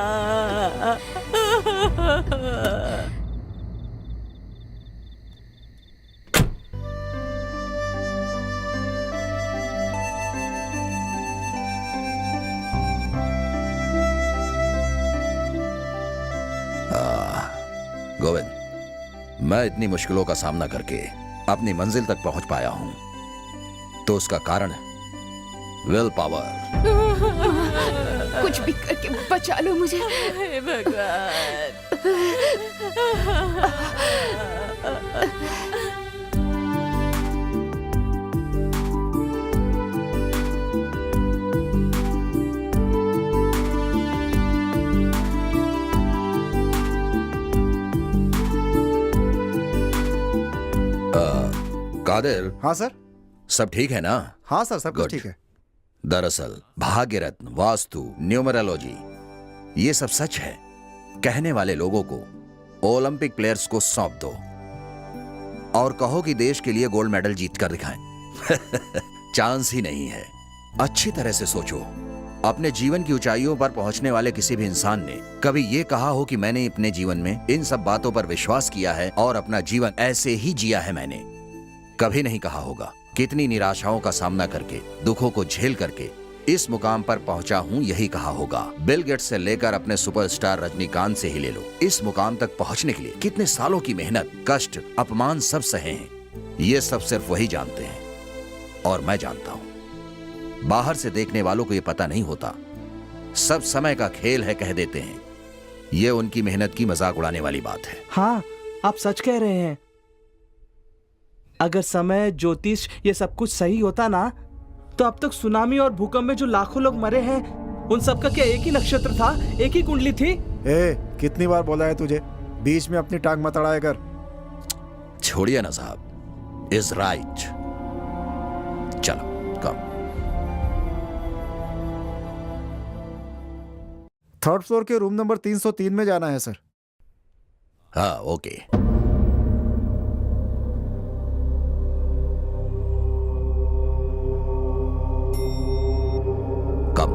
I: गोविंद, मैं इतनी मुश्किलों का सामना करके अपनी मंजिल तक पहुंच पाया हूं तो उसका कारण है विल पावर।
A: कुछ भी करके बचा लो मुझे।
G: हे भगवान।
I: कादिर।
J: हाँ सर।
I: सब ठीक है ना?
J: हाँ सर, सब कुछ
I: Good.
J: ठीक है।
I: दरअसल भाग्य रत्न, वास्तु, न्यूमरोलॉजी ये सब सच है। कहने वाले लोगों को ओलंपिक प्लेयर्स को सौंप दो और कहो कि देश के लिए गोल्ड मेडल जीत कर दिखाएं। चांस ही नहीं है। अच्छी तरह से सोचो, अपने जीवन की ऊंचाइयों पर पहुंचने वाले किसी भी इंसान ने कभी ये कहा हो कि मैंने अपने जीवन में इन सब बातों पर विश्वास किया है और अपना जीवन ऐसे ही जिया है, मैंने कभी नहीं कहा होगा। कितनी निराशाओं का सामना करके, दुखों को झेल करके इस मुकाम पर पहुंचा हूं, यही कहा होगा। बिल गेट्स से लेकर अपने सुपरस्टार रजनीकांत से ही ले लो, इस मुकाम तक पहुंचने के लिए कितने सालों की मेहनत, कष्ट, अपमान सब सहे हैं। ये सब सिर्फ वही जानते हैं और मैं जानता हूं। बाहर से देखने वालों को ये पता नहीं होता। सब समय का खेल है कह देते हैं, ये उनकी मेहनत की मजाक उड़ाने वाली बात है।
F: हाँ, आप सच कह रहे हैं। अगर समय, ज्योतिष ये सब कुछ सही होता ना, तो अब तक सुनामी और भूकंप में जो लाखों लोग मरे हैं, उन सब का क्या एक ही नक्षत्र था, एक ही कुंडली थी?
J: कितनी बार बोला है तुझे, बीच में अपनी टांग मत अड़ाया कर।
I: छोड़िए ना साहब, इज राइट। चलो कम।
J: थर्ड फ्लोर के रूम नंबर 303 में जाना है सर।
I: हाँ ओके। कम।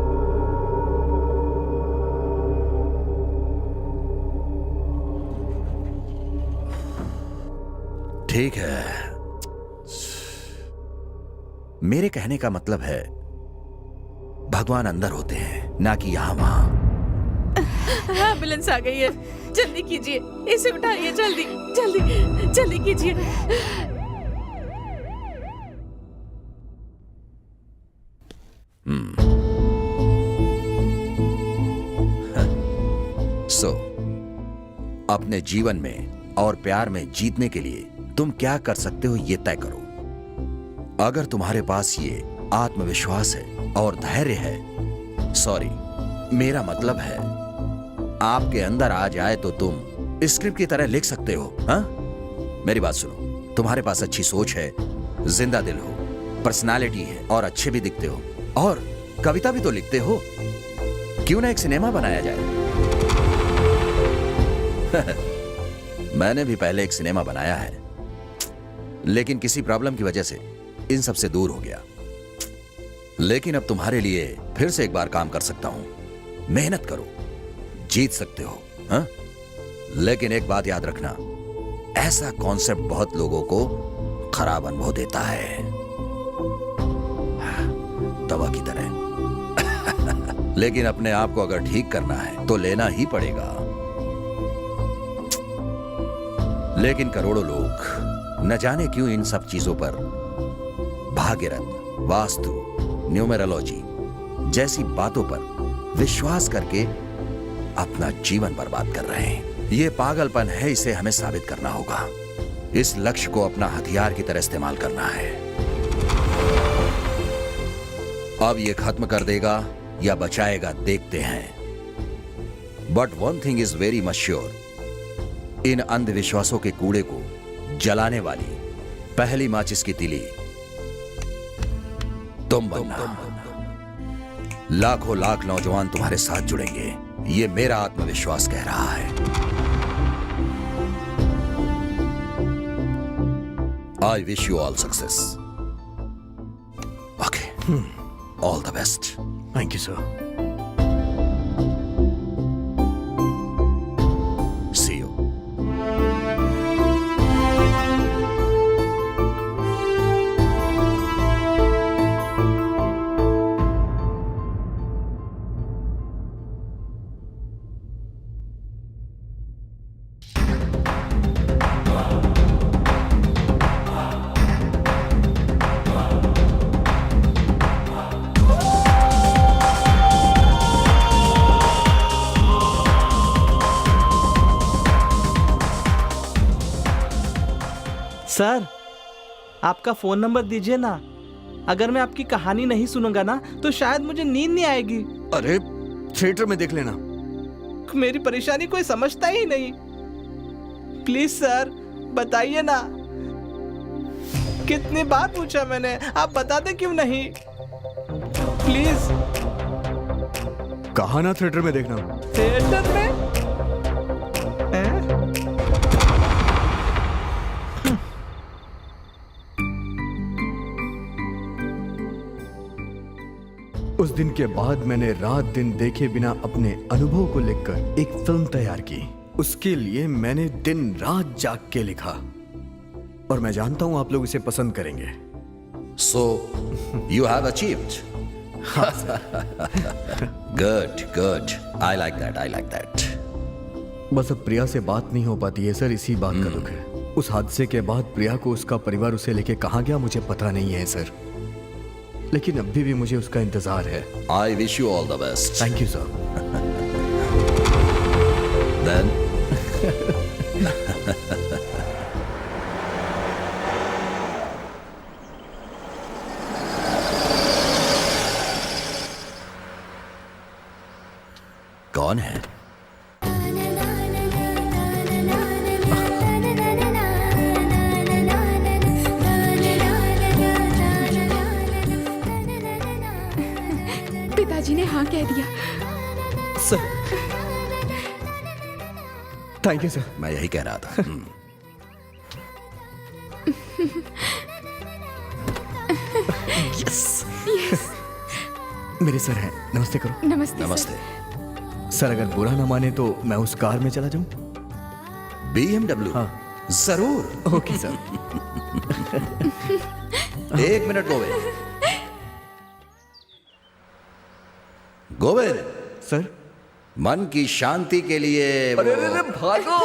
I: ठीक है, मेरे कहने का मतलब है भगवान अंदर होते हैं, ना कि यहां वहां।
K: एम्बुलेंस आ गई है, जल्दी कीजिए, इसे उठाइए, जल्दी जल्दी जल्दी कीजिए।
I: अपने जीवन में और प्यार में जीतने के लिए तुम क्या कर सकते हो ये तय करो। अगर तुम्हारे पास ये आत्मविश्वास है और धैर्य है, सॉरी मेरा मतलब है आपके अंदर आ जाए, तो तुम स्क्रिप्ट की तरह लिख सकते हो। हाँ, मेरी बात सुनो, तुम्हारे पास अच्छी सोच है, जिंदा दिल हो, पर्सनालिटी है और अच्छे भी दिखते हो, और कविता भी तो लिखते हो। क्यों ना एक सिनेमा बनाया जाए? मैंने भी पहले एक सिनेमा बनाया है, लेकिन किसी प्रॉब्लम की वजह से इन सब से दूर हो गया। लेकिन अब तुम्हारे लिए फिर से एक बार काम कर सकता हूं। मेहनत करो, जीत सकते हो। हाँ? लेकिन एक बात याद रखना, ऐसा कॉन्सेप्ट बहुत लोगों को खराब अनुभव देता है, दवा की तरह। लेकिन अपने आप को अगर ठीक करना है तो लेना ही पड़ेगा। लेकिन करोड़ों लोग न जाने क्यों इन सब चीजों पर, भाग्यरत्न, वास्तु, न्यूमेरोलॉजी जैसी बातों पर विश्वास करके अपना जीवन बर्बाद कर रहे हैं। ये पागलपन है, इसे हमें साबित करना होगा। इस लक्ष्य को अपना हथियार की तरह इस्तेमाल करना है। अब ये खत्म कर देगा या बचाएगा, देखते हैं। But one thing is very much sure, इन अंधविश्वासों के कूड़े को जलाने वाली पहली माचिस की तीली तुम बनना। लाखों लाख नौजवान तुम्हारे साथ जुड़ेंगे, ये मेरा आत्मविश्वास कह रहा है। I wish you all success. Okay, all the best.
B: Thank you sir.
I: See you.
F: Sir, आपका फोन नंबर दीजिए ना। अगर मैं आपकी कहानी नहीं सुनूंगा ना, तो शायद मुझे नींद नहीं आएगी।
B: अरे थिएटर में देख लेना।
F: मेरी परेशानी कोई समझता ही नहीं। प्लीज सर, बताइए ना। कितनी बार पूछा मैंने, आप बताते क्यों नहीं? प्लीज।
B: कहा ना थिएटर में देखना।
F: थिएटर में?
B: उस दिन के बाद मैंने रात दिन देखे बिना अपने अनुभव को लिखकर एक फिल्म तैयार की। उसके लिए मैंने दिन रात जाग के लिखा, और मैं जानता हूं आप लोग इसे पसंद करेंगे।
I: So you have achieved. Good, good. I like that. I like that.
B: बस अब प्रिया से बात नहीं हो पाती है सर, इसी बात का दुख है। उस हादसे के बाद प्रिया को उसका परिवार उसे लेके कहाँ गया मुझे पता नहीं है सर, लेकिन अभी भी मुझे उसका इंतजार है।
I: I wish you all the best.
B: Thank you sir.
I: Then कौन है?
A: पिताजी ने हाँ कह दिया।
B: Sir, thank you sir.
I: मैं यही कह रहा था।
B: यस। मेरे सर हैं, नमस्ते करो।
A: नमस्ते।
I: नमस्ते।
B: सर अगर बुरा ना माने तो मैं उस कार में चला जाऊं?
I: BMW?
B: हाँ
I: जरूर।
B: Okay sir.
I: 1 minute Govind. Govind
B: sir,
I: मन की शांति के लिए
B: अरे भागो।